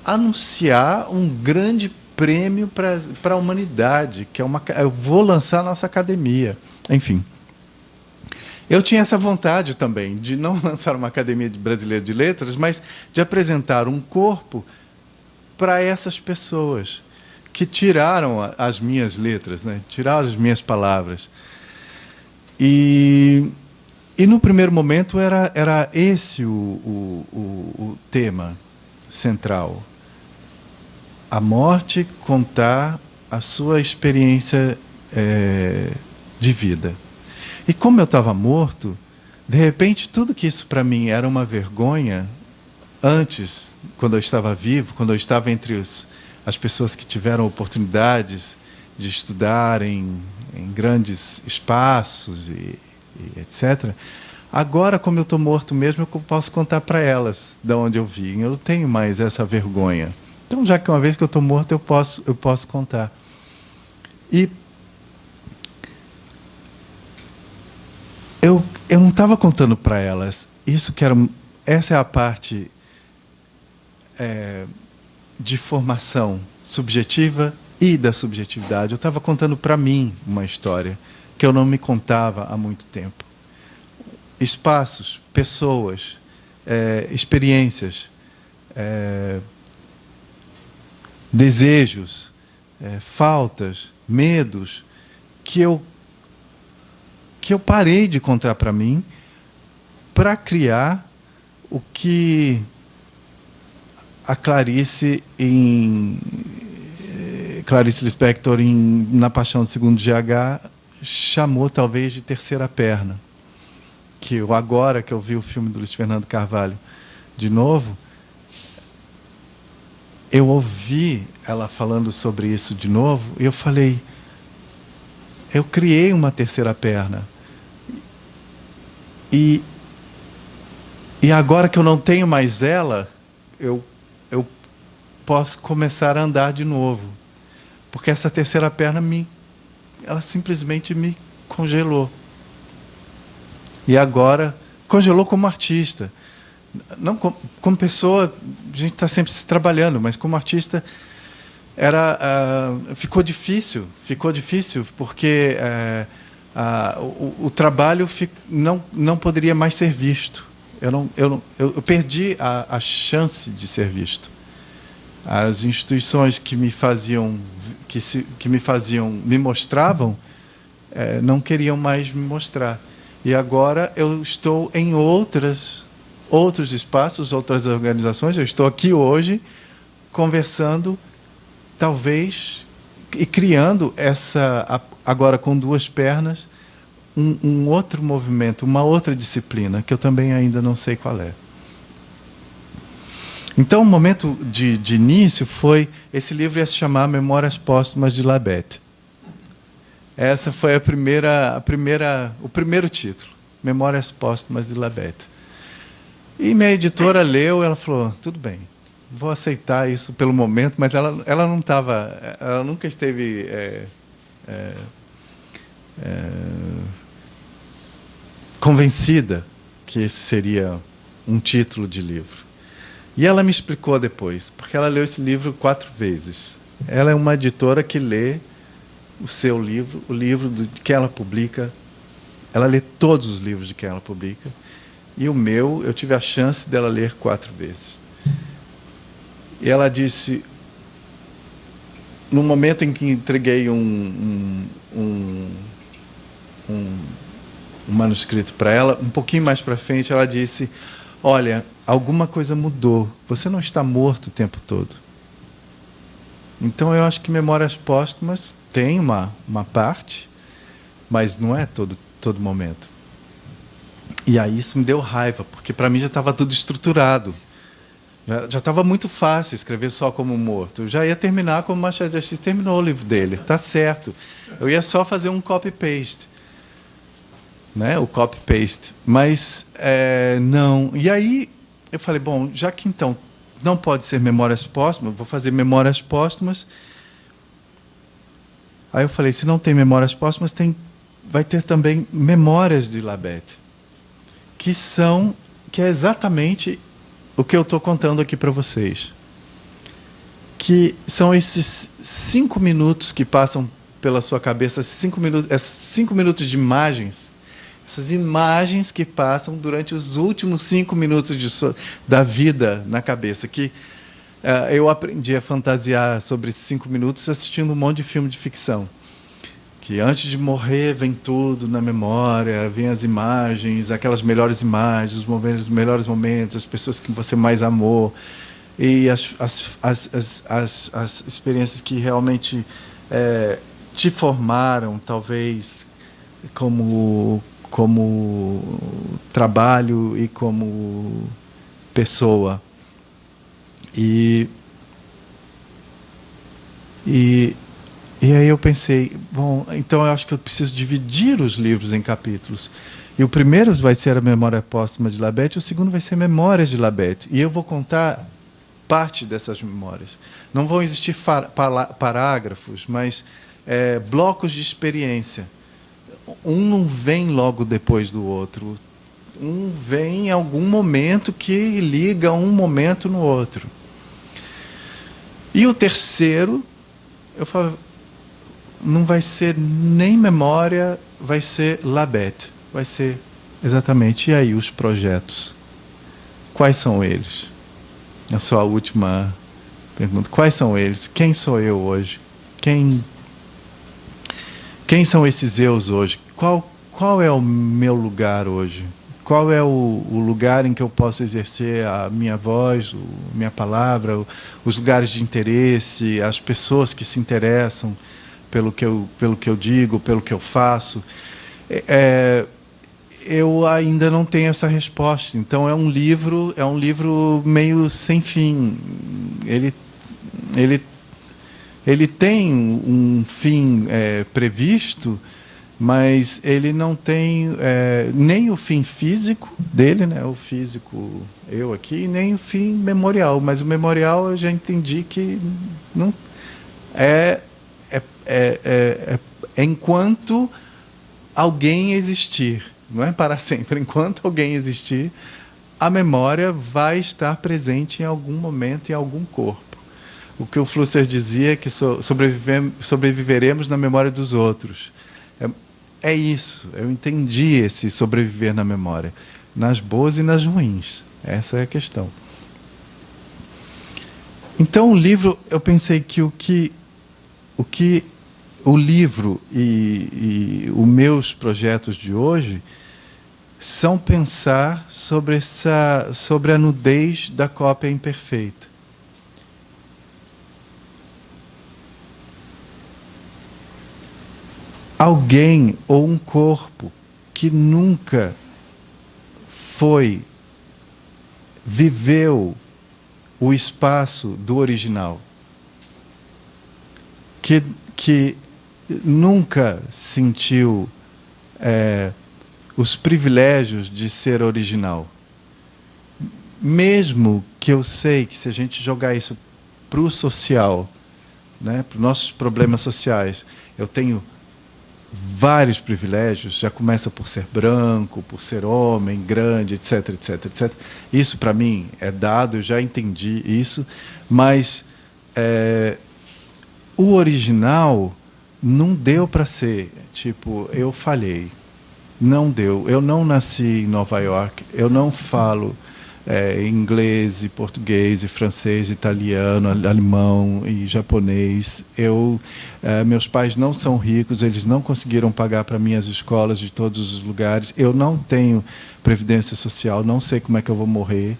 anunciar um grande prêmio para a humanidade, que eu vou lançar a nossa academia. Enfim. Eu tinha essa vontade também, de não lançar uma Academia Brasileira de Letras, mas de apresentar um corpo para essas pessoas que tiraram as minhas letras, né? Tiraram as minhas palavras. E no primeiro momento era esse o tema central. A morte contar a sua experiência de vida. E como eu estava morto, De repente, tudo que isso para mim era uma vergonha, antes, quando eu estava vivo, quando eu estava entre as pessoas que tiveram oportunidades de estudar em grandes espaços e etc., agora, como eu estou morto mesmo, eu posso contar para elas de onde eu vim. Eu não tenho mais essa vergonha. Então, já que uma vez que eu estou morto, eu posso contar. E eu não estava contando para elas. Essa é a parte de formação subjetiva e da subjetividade. Eu estava contando para mim uma história que eu não me contava há muito tempo. Espaços, pessoas, experiências, desejos, faltas, medos, que eu parei de contar para mim para criar o que a Clarice Lispector, na Paixão do Segundo GH, chamou talvez de terceira perna. Que agora que eu vi o filme do Luiz Fernando Carvalho de novo, eu ouvi ela falando sobre isso de novo e eu falei, eu criei uma terceira perna. E agora que eu não tenho mais ela, eu posso começar a andar de novo. Porque essa terceira perna ela simplesmente me congelou. E agora, congelou como artista. Não como pessoa, a gente está sempre se trabalhando, mas como artista ficou difícil porque o trabalho não poderia mais ser visto. Eu perdi a chance de ser visto. As instituições que me mostravam, não queriam mais me mostrar. E agora eu estou em outros espaços, outras organizações. Eu estou aqui hoje conversando, talvez, e criando agora com duas pernas, um outro movimento, uma outra disciplina, que eu também ainda não sei qual é. Então, o momento de início foi... Esse livro ia se chamar Memórias Póstumas de Labette. Essa foi o primeiro título, Memórias Póstumas de Labette. E minha editora leu, ela falou, tudo bem, vou aceitar isso pelo momento, mas ela nunca esteve convencida que esse seria um título de livro. E ela me explicou depois, porque ela leu esse livro 4 vezes. Ela é uma editora que lê o seu livro, o livro de quem ela publica. Ela lê todos os livros de quem ela publica. E o meu, eu tive a chance dela ler 4 vezes. E ela disse, no momento em que entreguei um manuscrito para ela, um pouquinho mais para frente, ela disse, olha, alguma coisa mudou. Você não está morto o tempo todo. Então, eu acho que Memórias Póstumas tem uma parte, mas não é todo momento. E aí isso me deu raiva, porque para mim já estava tudo estruturado. Já estava muito fácil escrever só como morto. Eu já ia terminar como Machado de Assis terminou o livro dele. Está certo. Eu ia só fazer um copy-paste. Né? O copy-paste. Mas não. E aí eu falei, bom, já que então não pode ser Memórias Póstumas, vou fazer Memórias Póstumas. Aí eu falei, se não tem Memórias Póstumas, vai ter também Memórias de Labette, que é exatamente o que eu estou contando aqui para vocês. Que são esses 5 minutos que passam pela sua cabeça, 5 minutos de imagens, essas imagens que passam durante os últimos 5 minutos da vida na cabeça, que eu aprendi a fantasiar sobre esses 5 minutos assistindo um monte de filme de ficção. Que antes de morrer vem tudo na memória, vem as imagens, aquelas melhores imagens, os melhores momentos, as pessoas que você mais amou, e as experiências que realmente te formaram, talvez, como como trabalho e como pessoa. E aí eu pensei, bom, então eu acho que eu preciso dividir os livros em capítulos. E o primeiro vai ser a Memória Póstuma de Labete, o segundo vai ser Memórias de Labete. E eu vou contar parte dessas memórias. Não vão existir parágrafos, mas blocos de experiência. Um não vem logo depois do outro. Um vem em algum momento que liga um momento no outro. E o terceiro, eu falo, não vai ser nem memória, vai ser Labete. Vai ser exatamente. E aí, os projetos? Quais são eles? A sua última pergunta. Quais são eles? Quem sou eu hoje? Quem são esses eus hoje? Qual é o meu lugar hoje? Qual é o lugar em que eu posso exercer a minha voz, minha palavra, os lugares de interesse, as pessoas que se interessam pelo que eu digo, pelo que eu faço? Eu ainda não tenho essa resposta. Então é um livro meio sem fim. Ele tem um fim previsto, mas ele não tem nem o fim físico dele, né, o físico eu aqui, nem o fim memorial. Mas o memorial eu já entendi que não é enquanto alguém existir, não é para sempre. Enquanto alguém existir, a memória vai estar presente em algum momento, em algum corpo. O que o Flusser dizia é que sobreviveremos na memória dos outros. É isso. Eu entendi esse sobreviver na memória, nas boas e nas ruins. Essa é a questão. Então, o livro, eu pensei que o livro e os meus projetos de hoje são pensar sobre a nudez da cópia imperfeita. Alguém ou um corpo que nunca viveu o espaço do original, que nunca sentiu os privilégios de ser original. Mesmo que eu sei que se a gente jogar isso para o social, né, para os nossos problemas sociais, eu tenho vários privilégios, já começa por ser branco, por ser homem, grande, etc, etc, etc. Isso, para mim, é dado, eu já entendi isso, mas o original não deu para ser. Tipo, eu falhei. Não deu. Eu não nasci em Nova York, eu não falo inglês, e português, e francês, italiano, alemão e japonês. Meus pais não são ricos, eles não conseguiram pagar para mim as escolas de todos os lugares. Eu não tenho previdência social, não sei como é que eu vou morrer.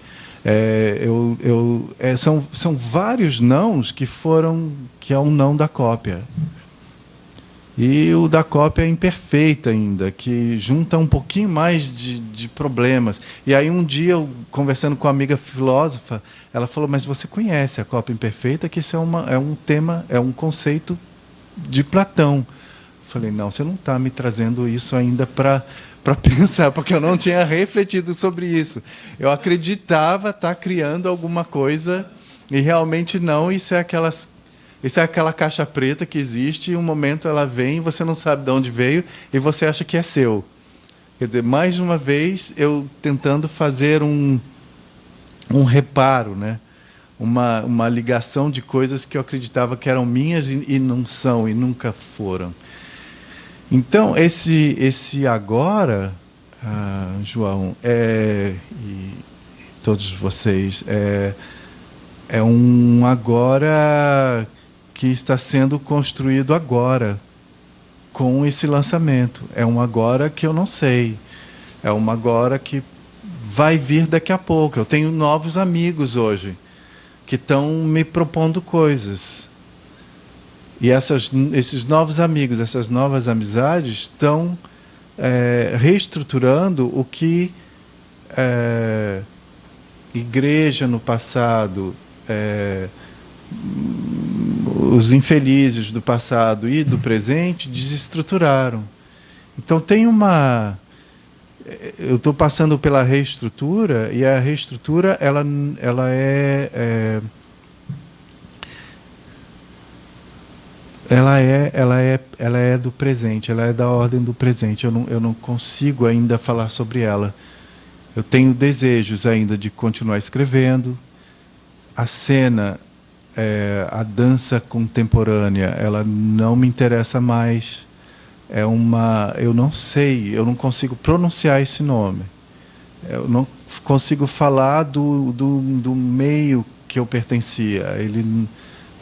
São vários nãos que é um não da cópia. E o da cópia é imperfeita ainda, que junta um pouquinho mais de problemas. E aí um dia, eu, conversando com uma amiga filósofa, ela falou, mas você conhece a cópia imperfeita, que isso é um tema, é um conceito de Platão. Eu falei, não, você não está me trazendo isso ainda para pensar, porque eu não tinha refletido sobre isso. Eu acreditava estar criando alguma coisa, e realmente não, isso é aquela caixa preta que existe, e um momento ela vem, você não sabe de onde veio, e você acha que é seu. Quer dizer, mais uma vez, eu tentando fazer um reparo, né? Uma ligação de coisas que eu acreditava que eram minhas e não são, e nunca foram. Então, esse agora, João, e todos vocês, é um agora que está sendo construído agora, com esse lançamento. É um agora que eu não sei. É um agora que vai vir daqui a pouco. Eu tenho novos amigos hoje, que estão me propondo coisas. E esses novos amigos, essas novas amizades estão reestruturando o que igreja no passado, os infelizes do passado e do presente desestruturaram. Então tem uma... Eu estou passando pela reestrutura, e a reestrutura ela é do presente, ela é da ordem do presente. Eu não consigo ainda falar sobre ela. Eu tenho desejos ainda de continuar escrevendo. A cena, a dança contemporânea, ela não me interessa mais. Eu não sei, eu não consigo pronunciar esse nome. Eu não consigo falar do meio que eu pertencia.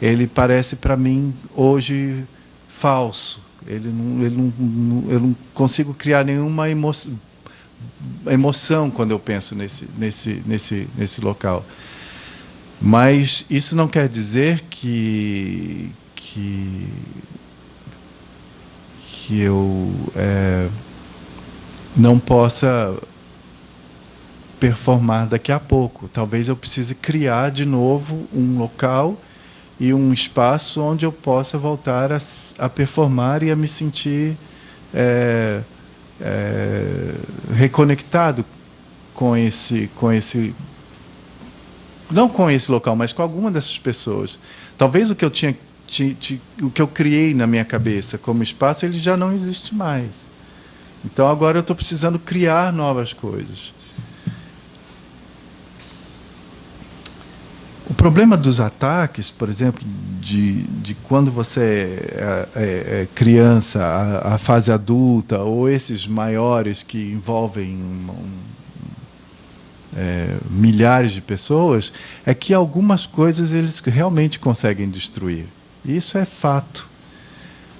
Ele parece para mim hoje falso. Eu não consigo criar nenhuma emoção quando eu penso nesse local. Mas isso não quer dizer que eu não possa performar daqui a pouco. Talvez eu precise criar de novo um local e um espaço onde eu possa voltar a performar e a me sentir reconectado com esse, não com esse local, mas com alguma dessas pessoas. Talvez o que eu criei na minha cabeça como espaço, ele já não existe mais. Então agora eu estou precisando criar novas coisas. O problema dos ataques, por exemplo, de quando você é criança, a fase adulta, ou esses maiores que envolvem milhares de pessoas, é que algumas coisas eles realmente conseguem destruir. Isso é fato.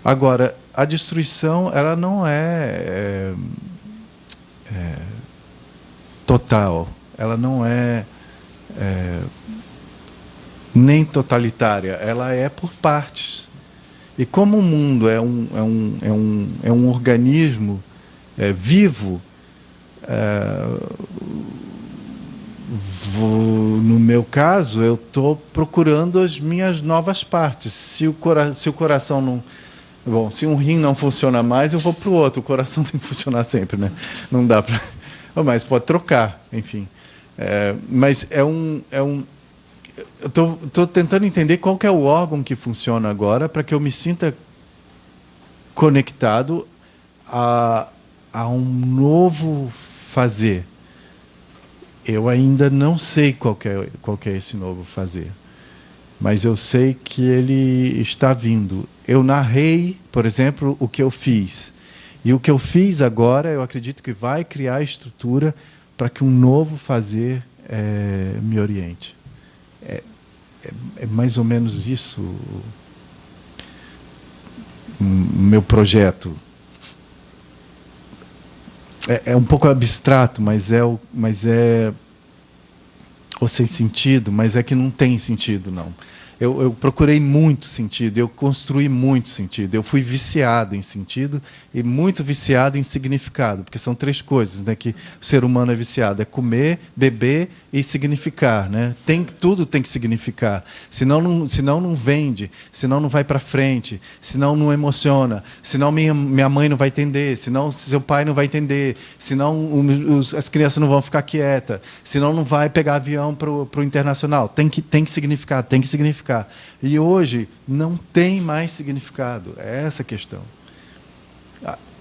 Agora, a destruição ela não é total, ela não é nem totalitária, ela é por partes. E como o mundo é um organismo vivo, no meu caso, eu estou procurando as minhas novas partes. Se o coração não... Bom, se um rim não funciona mais, eu vou para o outro. O coração tem que funcionar sempre, né? Não dá para... Mas pode trocar, enfim. Mas eu estou tentando entender qual que é o órgão que funciona agora para que eu me sinta conectado a um novo fazer. Eu ainda não sei qual que é esse novo fazer, mas eu sei que ele está vindo. Eu narrei, por exemplo, o que eu fiz. E o que eu fiz agora, eu acredito que vai criar estrutura para que um novo fazer me oriente. É mais ou menos isso o meu projeto. É um pouco abstrato, mas é ou sem sentido, mas é que não tem sentido, não. Eu procurei muito sentido, eu construí muito sentido, eu fui viciado em sentido e muito viciado em significado, porque são três coisas, né, que o ser humano é viciado: é comer, beber e significar, né? Tudo tem que significar, senão não vende, senão não vai para frente, senão não emociona, senão minha mãe não vai entender, senão seu pai não vai entender, senão as crianças não vão ficar quietas, senão não vai pegar avião para o internacional. Tem que significar, tem que significar. E hoje não tem mais significado. É essa a questão.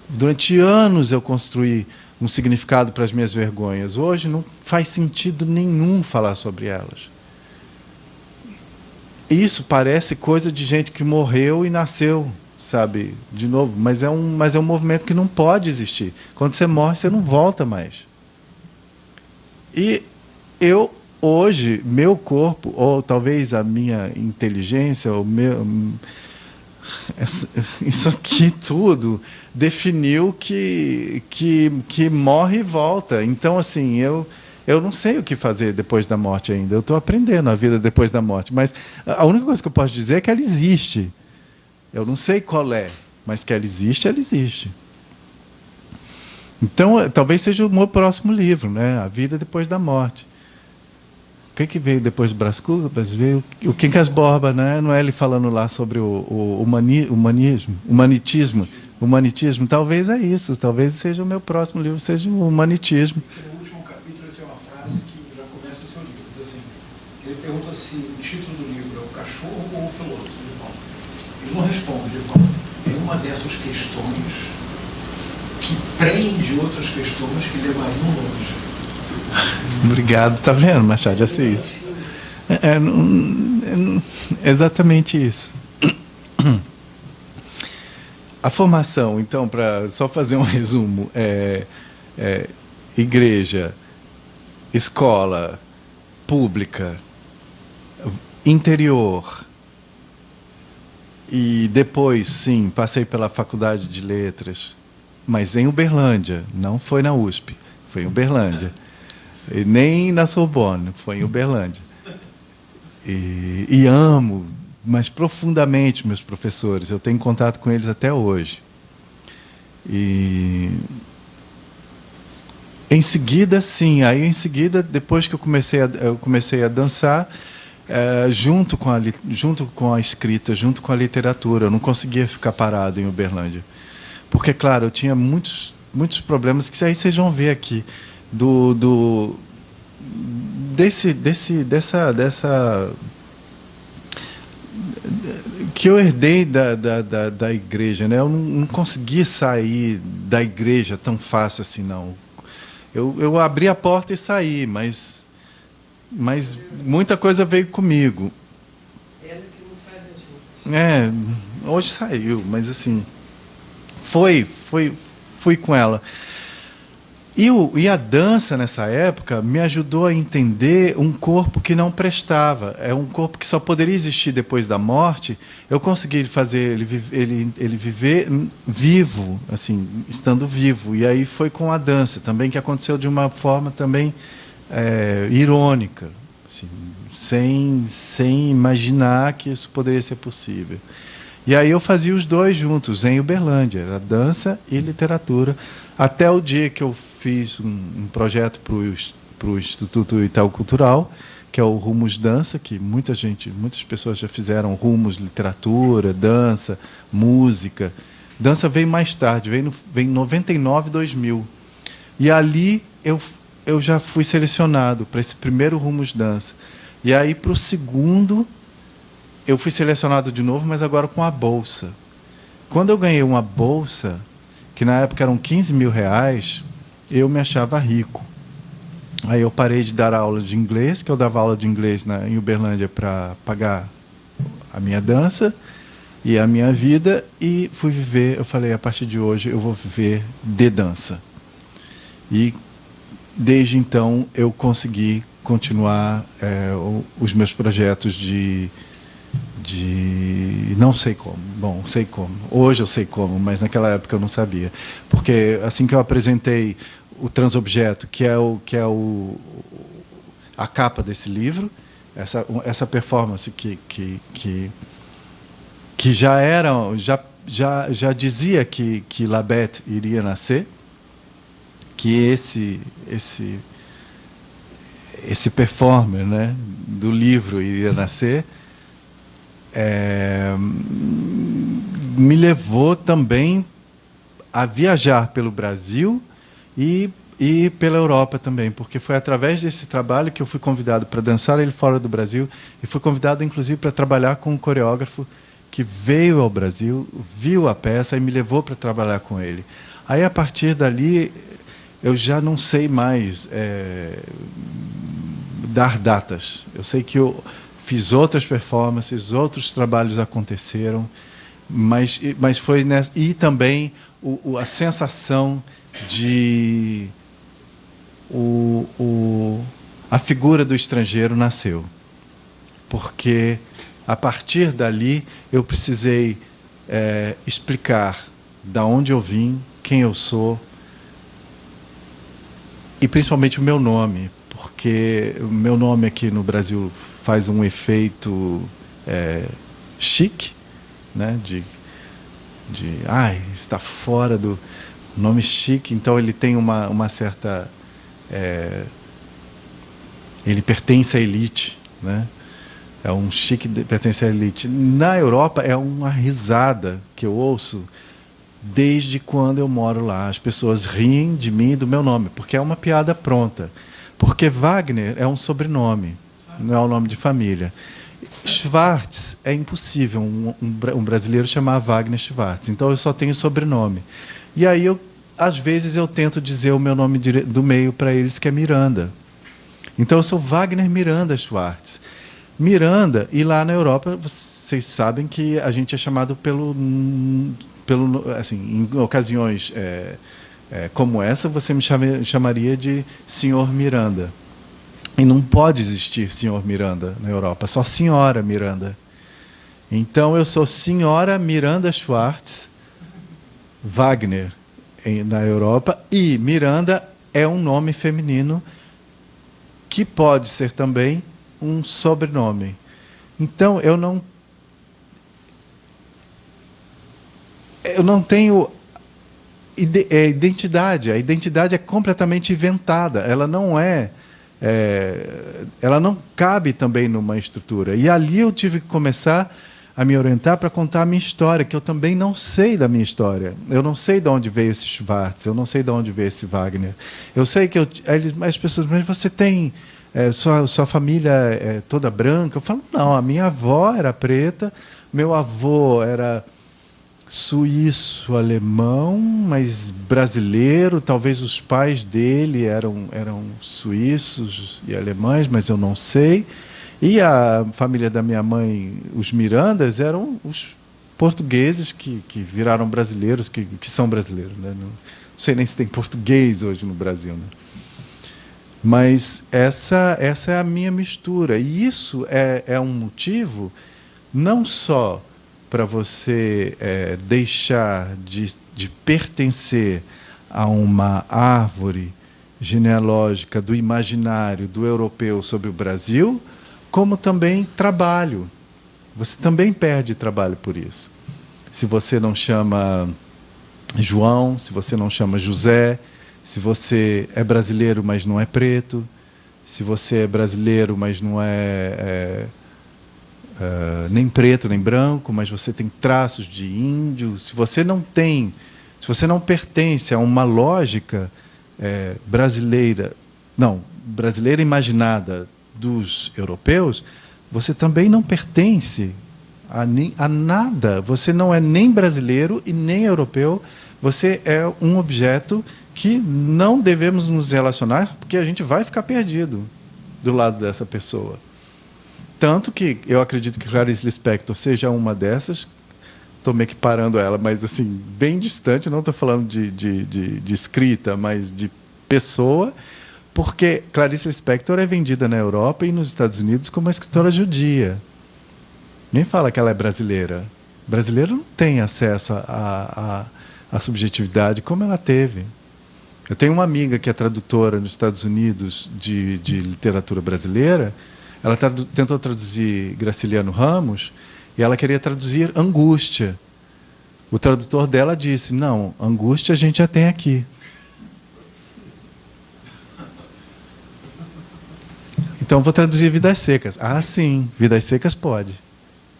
Durante anos eu construí um significado para as minhas vergonhas. Hoje não faz sentido nenhum falar sobre elas. Isso parece coisa de gente que morreu e nasceu, sabe, de novo. Mas é um movimento que não pode existir. Quando você morre, você não volta mais. E hoje, meu corpo, ou talvez a minha inteligência, isso aqui tudo definiu que morre e volta. Então, assim, eu não sei o que fazer depois da morte ainda. Eu estou aprendendo a vida depois da morte. Mas a única coisa que eu posso dizer é que ela existe. Eu não sei qual é, mas que ela existe, ela existe. Então, talvez seja o meu próximo livro, né? A Vida Depois da Morte. O que veio depois do Brás Cubas? Veio o Quincas Borba, né? Não é ele falando lá sobre o humanitismo. Talvez é isso. Talvez seja o meu próximo livro, seja o humanitismo. No último capítulo tem uma frase que já começa seu livro. Diz assim, ele pergunta se o título do livro é o cachorro ou o filósofo. Ele não responde, ele fala, é uma dessas questões que prende outras questões que levariam longe. Obrigado, tá vendo, Machado de Assis? Exatamente isso. A formação, então, para só fazer um resumo, igreja, escola, pública, interior, e depois, sim, passei pela Faculdade de Letras, mas em Uberlândia, não foi na USP, foi em Uberlândia. E nem na Sorbonne, foi em Uberlândia. E amo, mas profundamente, meus professores. Eu tenho contato com eles até hoje. E em seguida, sim. Aí, em seguida, depois que eu comecei a dançar, junto com a escrita, junto com a literatura. Eu não conseguia ficar parado em Uberlândia. Porque, claro, eu tinha muitos problemas que aí vocês vão ver aqui. Dessa que eu herdei da igreja, né? Eu não consegui sair da igreja tão fácil assim, não. Eu abri a porta e saí, mas muita coisa veio comigo. Ela que não sai da gente. Hoje saiu, mas assim, fui com ela. E a dança, nessa época, me ajudou a entender um corpo que não prestava. É um corpo que só poderia existir depois da morte. Eu consegui fazer ele viver vivo, assim, estando vivo. E aí foi com a dança também, que aconteceu de uma forma também irônica, assim, sem imaginar que isso poderia ser possível. E aí eu fazia os dois juntos, em Uberlândia, era dança e literatura, até o dia que eu fiz um projeto para o Instituto Itaú Cultural, que é o Rumos Dança, que muitas pessoas já fizeram Rumos Literatura, dança, música. Dança veio mais tarde, veio em 99, 2000. E ali eu já fui selecionado para esse primeiro Rumos Dança. E aí, para o segundo, eu fui selecionado de novo, mas agora com a bolsa. Quando eu ganhei uma bolsa, que na época eram 15 mil reais, eu me achava rico. Aí eu parei de dar aula de inglês, que eu dava aula de inglês em Uberlândia para pagar a minha dança e a minha vida, e fui viver. Eu falei, a partir de hoje eu vou viver de dança. E desde então eu consegui continuar os meus projetos de não sei como. Bom, sei como. Hoje eu sei como, mas naquela época eu não sabia. Porque assim que eu apresentei o Transobjeto, que é a capa desse livro, essa performance que já dizia que La Bête iria nascer, que esse performer, né, do livro iria nascer, me levou também a viajar pelo Brasil e pela Europa também, porque foi através desse trabalho que eu fui convidado para dançar ele fora do Brasil, e fui convidado, inclusive, para trabalhar com um coreógrafo que veio ao Brasil, viu a peça e me levou para trabalhar com ele. Aí, a partir dali, eu já não sei mais dar datas. Eu sei que eu fiz outras performances, outros trabalhos aconteceram, mas foi nessa, e também a sensação de a figura do estrangeiro nasceu, porque a partir dali eu precisei explicar da onde eu vim, quem eu sou, e principalmente o meu nome, porque o meu nome aqui no Brasil faz um efeito chique, né? Está fora do... um nome chique, então ele tem uma certa... ele pertence à elite, né? É um chique que pertence à elite. Na Europa, é uma risada que eu ouço desde quando eu moro lá. As pessoas riem de mim e do meu nome, porque é uma piada pronta. Porque Wagner é um sobrenome, não é um nome de família. Schwartz é impossível um brasileiro chamar Wagner Schwartz. Então, eu só tenho sobrenome. E aí, às vezes, eu tento dizer o meu nome do meio para eles, que é Miranda. Então, eu sou Wagner Miranda Schwartz. Miranda, e lá na Europa, vocês sabem que a gente é chamado assim, em ocasiões como essa, você me chamaria de Senhor Miranda. E não pode existir Senhor Miranda na Europa, só Senhora Miranda. Então, eu sou Senhora Miranda Schwartz, Wagner na Europa, e Miranda é um nome feminino que pode ser também um sobrenome. Então, eu não tenho identidade. A identidade é completamente inventada. Ela não ela não cabe também numa estrutura. E ali eu tive que começar a me orientar para contar a minha história, que eu também não sei da minha história. Eu não sei de onde veio esse Schwartz, eu não sei de onde veio esse Wagner. Eu sei que as pessoas, mas você tem sua família é toda branca? Eu falo, não, a minha avó era preta, meu avô era suíço, alemão, mas brasileiro, talvez os pais dele eram suíços e alemães, mas eu não sei. E a família da minha mãe, os Mirandas, eram os portugueses que viraram brasileiros, que são brasileiros, né? Não sei nem se tem português hoje no Brasil, né? Mas essa é a minha mistura. E isso é um motivo não só para você deixar de pertencer a uma árvore genealógica do imaginário do europeu sobre o Brasil, como também trabalho. Você também perde trabalho por isso. Se você não chama João, se você não chama José, se você é brasileiro, mas não é preto, se você é brasileiro, mas não é nem preto nem branco, mas você tem traços de índio, se você não pertence a uma lógica brasileira imaginada dos europeus, você também não pertence a nada. Você não é nem brasileiro e nem europeu, você é um objeto que não devemos nos relacionar, porque a gente vai ficar perdido do lado dessa pessoa. Tanto que eu acredito que Clarice Lispector seja uma dessas. Estou meio que parando ela, mas assim, bem distante, não estou falando de escrita, mas de pessoa, porque Clarice Lispector é vendida na Europa e nos Estados Unidos como uma escritora judia. Nem fala que ela é brasileira. Brasileiro não tem acesso à subjetividade como ela teve. Eu tenho uma amiga que é tradutora nos Estados Unidos de literatura brasileira. Ela tentou traduzir Graciliano Ramos e ela queria traduzir Angústia. O tradutor dela disse, não, Angústia a gente já tem aqui. Então, vou traduzir Vidas Secas. Ah, sim, Vidas Secas pode.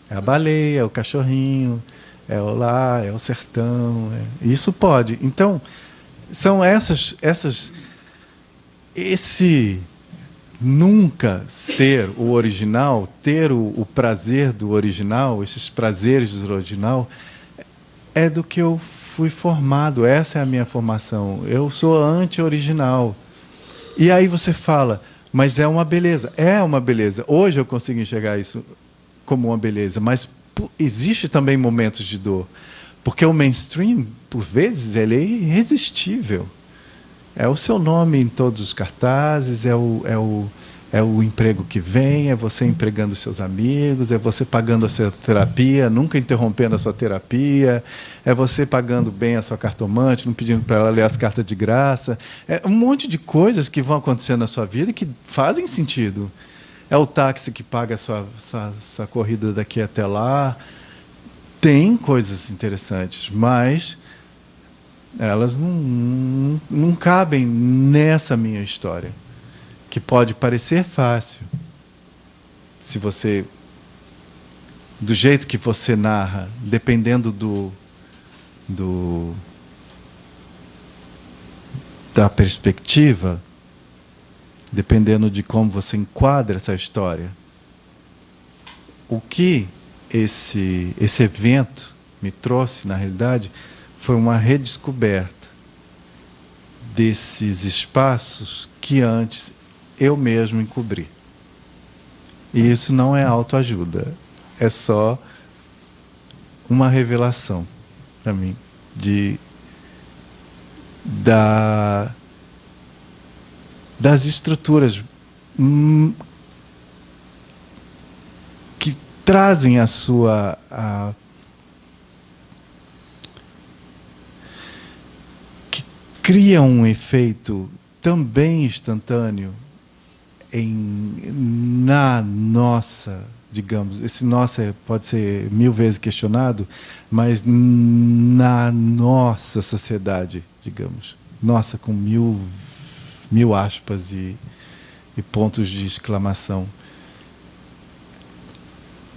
É a baleia, é o cachorrinho, é o sertão. Isso pode. Então, são esse nunca ser o original, ter o prazer do original, esses prazeres do original, é do que eu fui formado. Essa é a minha formação. Eu sou anti-original. E aí você fala, mas é uma beleza. É uma beleza. Hoje eu consigo enxergar isso como uma beleza, mas existe também momentos de dor. Porque o mainstream, por vezes, ele é irresistível. É o seu nome em todos os cartazes, é o emprego que vem, é você empregando seus amigos, é você pagando a sua terapia, nunca interrompendo a sua terapia, é você pagando bem a sua cartomante, não pedindo para ela ler as cartas de graça. É um monte de coisas que vão acontecendo na sua vida e que fazem sentido. É o táxi que paga a sua corrida daqui até lá. Tem coisas interessantes, mas elas não cabem nessa minha história, que pode parecer fácil, se você, do jeito que você narra, dependendo da perspectiva, dependendo de como você enquadra essa história. O que esse evento me trouxe, na realidade, foi uma redescoberta desses espaços que antes eu mesmo encobri. E isso não é autoajuda, é só uma revelação para mim das estruturas que trazem que criam um efeito também instantâneo na nossa, digamos, esse nossa pode ser 1000 vezes questionado, mas na nossa sociedade, digamos, nossa com mil aspas e pontos de exclamação.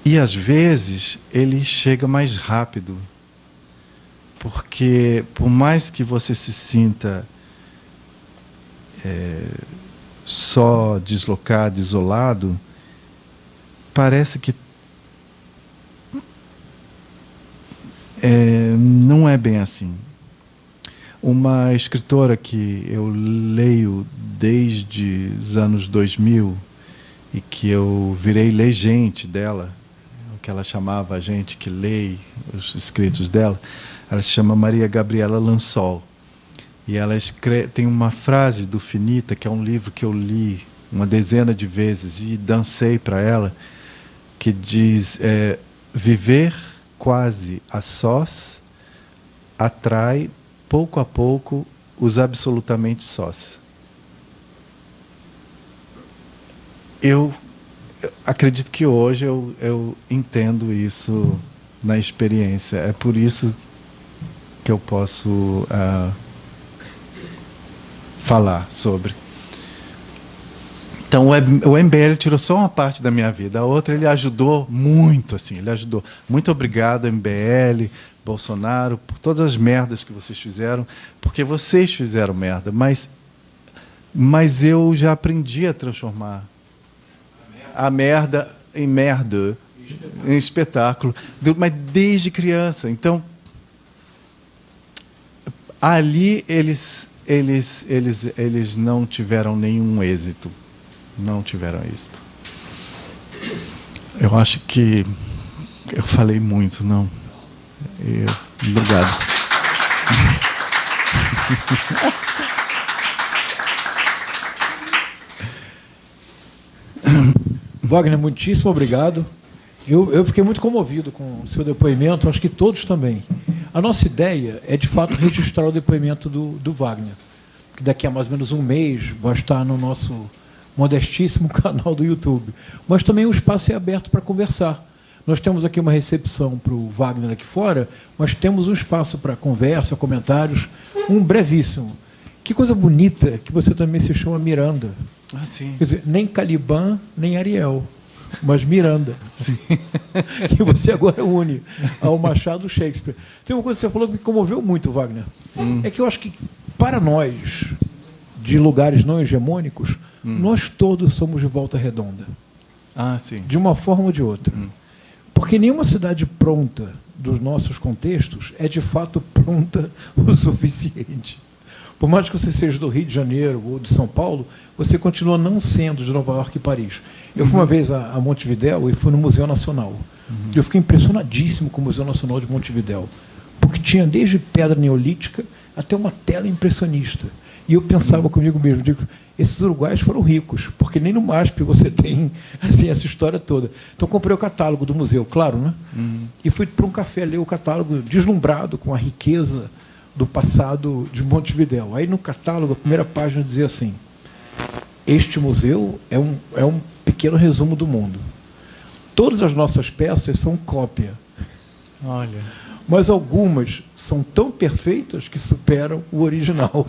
E às vezes ele chega mais rápido, porque por mais que você se sinta só, deslocado, isolado, parece que não é bem assim. Uma escritora que eu leio desde os anos 2000 e que eu virei legente dela, o que ela chamava a gente que lê os escritos dela, ela se chama Maria Gabriela Lansol. E ela tem uma frase do Finita, que é um livro que eu li uma dezena de vezes e dancei para ela, que diz: viver quase a sós atrai, pouco a pouco, os absolutamente sós. Eu acredito que hoje eu entendo isso na experiência. É por isso que eu posso falar sobre. Então, o MBL tirou só uma parte da minha vida. A outra, ele ajudou muito, assim. Ele ajudou. Muito obrigado, MBL, Bolsonaro, por todas as merdas que vocês fizeram, porque vocês fizeram merda. Mas eu já aprendi a transformar a merda em merda, em espetáculo. Mas desde criança. Então, ali eles não tiveram nenhum êxito. Não tiveram êxito. Eu acho que eu falei muito, não. Obrigado. Wagner, muitíssimo obrigado. Eu fiquei muito comovido com o seu depoimento, acho que todos também. A nossa ideia é, de fato, registrar o depoimento do Wagner, que daqui a mais ou menos um mês vai estar no nosso modestíssimo canal do YouTube. Mas também o espaço é aberto para conversar. Nós temos aqui uma recepção para o Wagner aqui fora, mas temos um espaço para conversa, comentários, um brevíssimo. Que coisa bonita que você também se chama Miranda. Ah, sim. Quer dizer, nem Caliban, nem Ariel, mas Miranda. Sim. Que você agora une ao Machado Shakespeare. Tem uma coisa que você falou que me comoveu muito, Wagner. É que eu acho que, para nós, de lugares não hegemônicos, nós todos somos de Volta Redonda. Ah, sim. De uma forma ou de outra. Porque nenhuma cidade pronta dos nossos contextos é, de fato, pronta o suficiente. Por mais que você seja do Rio de Janeiro ou de São Paulo, você continua não sendo de Nova York e Paris. Eu fui uma vez a Montevidéu e fui no Museu Nacional. Eu fiquei impressionadíssimo com o Museu Nacional de Montevidéu, porque tinha desde pedra neolítica até uma tela impressionista. E eu pensava comigo mesmo, digo, esses uruguaios foram ricos, porque nem no MASP você tem assim, essa história toda. Então, comprei o catálogo do museu, claro, né? E fui para um café ler o catálogo, deslumbrado com a riqueza do passado de Montevidéu. Aí, no catálogo, a primeira página dizia assim: este museu é um pequeno resumo do mundo. Todas as nossas peças são cópia Olha. Mas algumas são tão perfeitas que superam o original.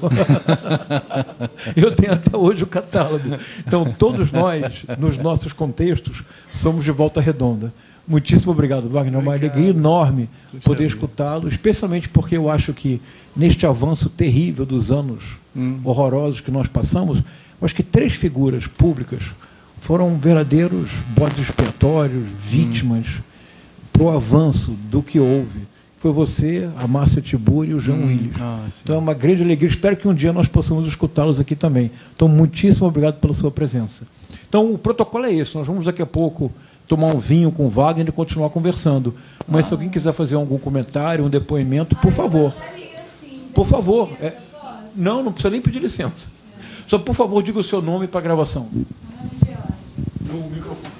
Eu tenho até hoje o catálogo. Então, todos nós, nos nossos contextos, somos de Volta Redonda. Muitíssimo obrigado, Wagner. É uma alegria enorme poder escutá-lo, especialmente porque eu acho que, neste avanço terrível dos anos horrorosos que nós passamos, eu acho que 3 figuras públicas foram verdadeiros bodes expiatórios, vítimas para o avanço do que houve. Foi você, a Márcia Tiburi e o Jean Willis. Então é uma grande alegria. Espero que um dia nós possamos escutá-los aqui também. Então, muitíssimo obrigado pela sua presença. Então, o protocolo é esse. Nós vamos daqui a pouco tomar um vinho com o Wagner e continuar conversando. Mas se alguém quiser fazer algum comentário, um depoimento, por favor. Por favor. Não precisa nem pedir licença. Só, por favor, diga o seu nome para a gravação. No microfone.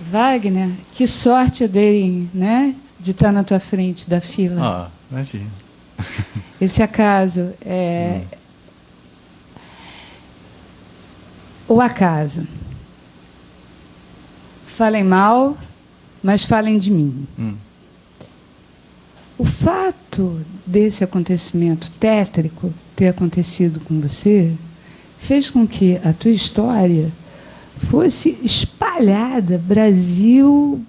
Wagner, que sorte eu dei, né, de estar na tua frente da fila. Imagina. Esse acaso é o acaso. Falem mal, mas falem de mim. O fato desse acontecimento tétrico ter acontecido com você fez com que a tua história fosse espalhada, Brasil,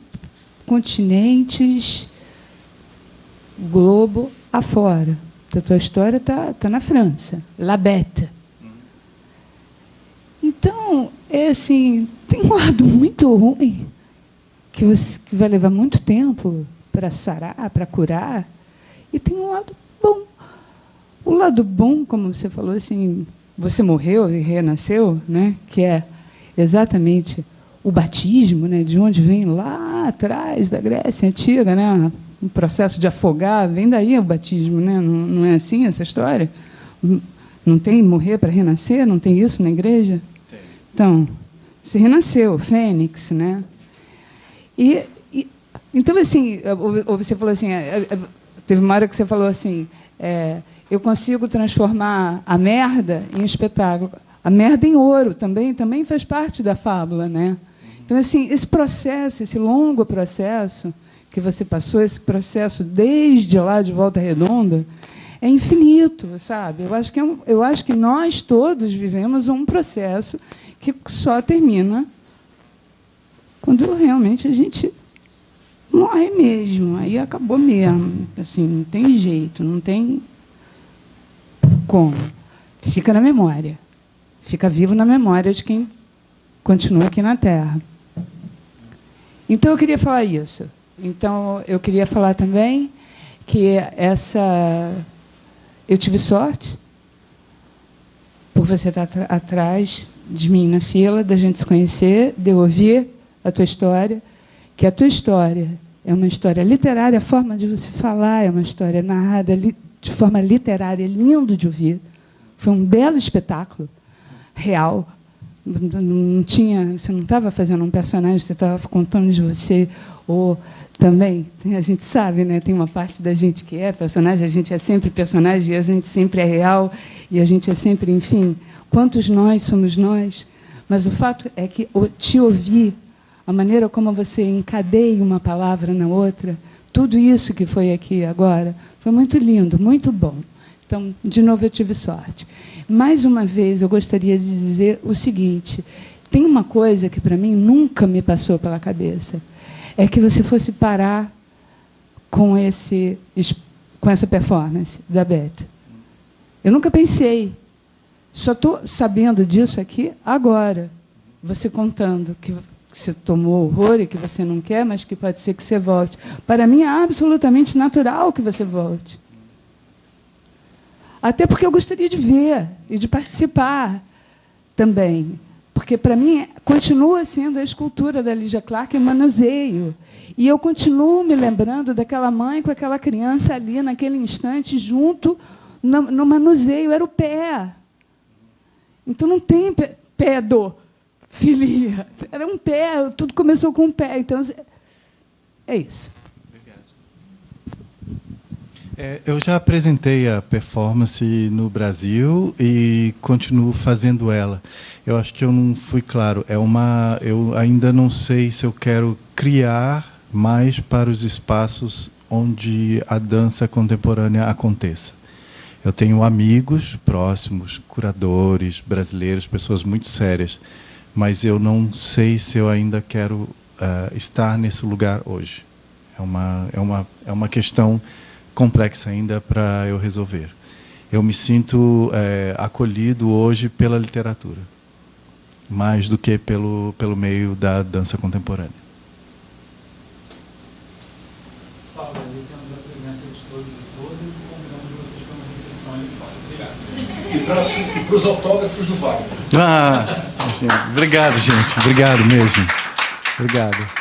continentes, globo afora. A tua história está na França, La Bête. Então, assim, tem um lado muito ruim, que vai levar muito tempo para sarar, para curar, e tem um lado bom. O lado bom, como você falou, assim, você morreu e renasceu, né, que é exatamente o batismo, né, de onde vem lá atrás da Grécia Antiga, né, um processo de afogar, vem daí o batismo, né, não é assim essa história? Não tem morrer para renascer? Não tem isso na igreja? Tem. Então, se renasceu, fênix, né? Então, assim, ou você falou assim, teve uma hora que você falou assim, eu consigo transformar a merda em espetáculo. A merda em ouro também faz parte da fábula, né? Então, assim, esse processo, esse longo processo que você passou, esse processo desde lá de Volta Redonda, é infinito, sabe? Eu acho que nós todos vivemos um processo que só termina quando realmente a gente morre mesmo. Aí acabou mesmo. Assim, não tem jeito, não tem como. Fica na memória. Fica vivo na memória de quem continua aqui na Terra. Então, eu queria falar isso. Então, eu queria falar também que eu tive sorte por você estar atrás de mim na fila, da gente se conhecer, de eu ouvir a tua história, que a tua história é uma história literária, a forma de você falar é uma história narrada de forma literária, lindo de ouvir. Foi um belo espetáculo. Real, não tinha, você não estava fazendo um personagem, você estava contando de você, ou também, a gente sabe, né, tem uma parte da gente que é personagem, a gente é sempre personagem, a gente sempre é real, e a gente é sempre, enfim, quantos nós somos nós, mas o fato é que te ouvir, a maneira como você encadeia uma palavra na outra, tudo isso que foi aqui agora, foi muito lindo, muito bom. Então, de novo, eu tive sorte. Mais uma vez, eu gostaria de dizer o seguinte, tem uma coisa que, para mim, nunca me passou pela cabeça, é que você fosse parar com essa performance da Beth. Eu nunca pensei. Só estou sabendo disso aqui agora. Você contando que você tomou horror e que você não quer, mas que pode ser que você volte. Para mim, é absolutamente natural que você volte. Até porque eu gostaria de ver e de participar também. Porque, para mim, continua sendo a escultura da Lígia Clark em manuseio. E eu continuo me lembrando daquela mãe com aquela criança ali, naquele instante, junto no manuseio. Era o pé. Então, não tem pedofilia. Era um pé, tudo começou com um pé. Então, é isso. Eu já apresentei a performance no Brasil e continuo fazendo ela. Eu acho que eu não fui claro. Eu ainda não sei se eu quero criar mais para os espaços onde a dança contemporânea aconteça. Eu tenho amigos próximos, curadores brasileiros, pessoas muito sérias, mas eu não sei se eu ainda quero estar nesse lugar hoje. É uma questão complexa ainda para eu resolver. Eu me sinto acolhido hoje pela literatura, mais do que pelo meio da dança contemporânea. Só agradecemos a presença de todos e todas e convidamos vocês para uma reflexão ali fora. Obrigado. E para os autógrafos do Wagner. Obrigado, gente. Obrigado mesmo. Obrigado.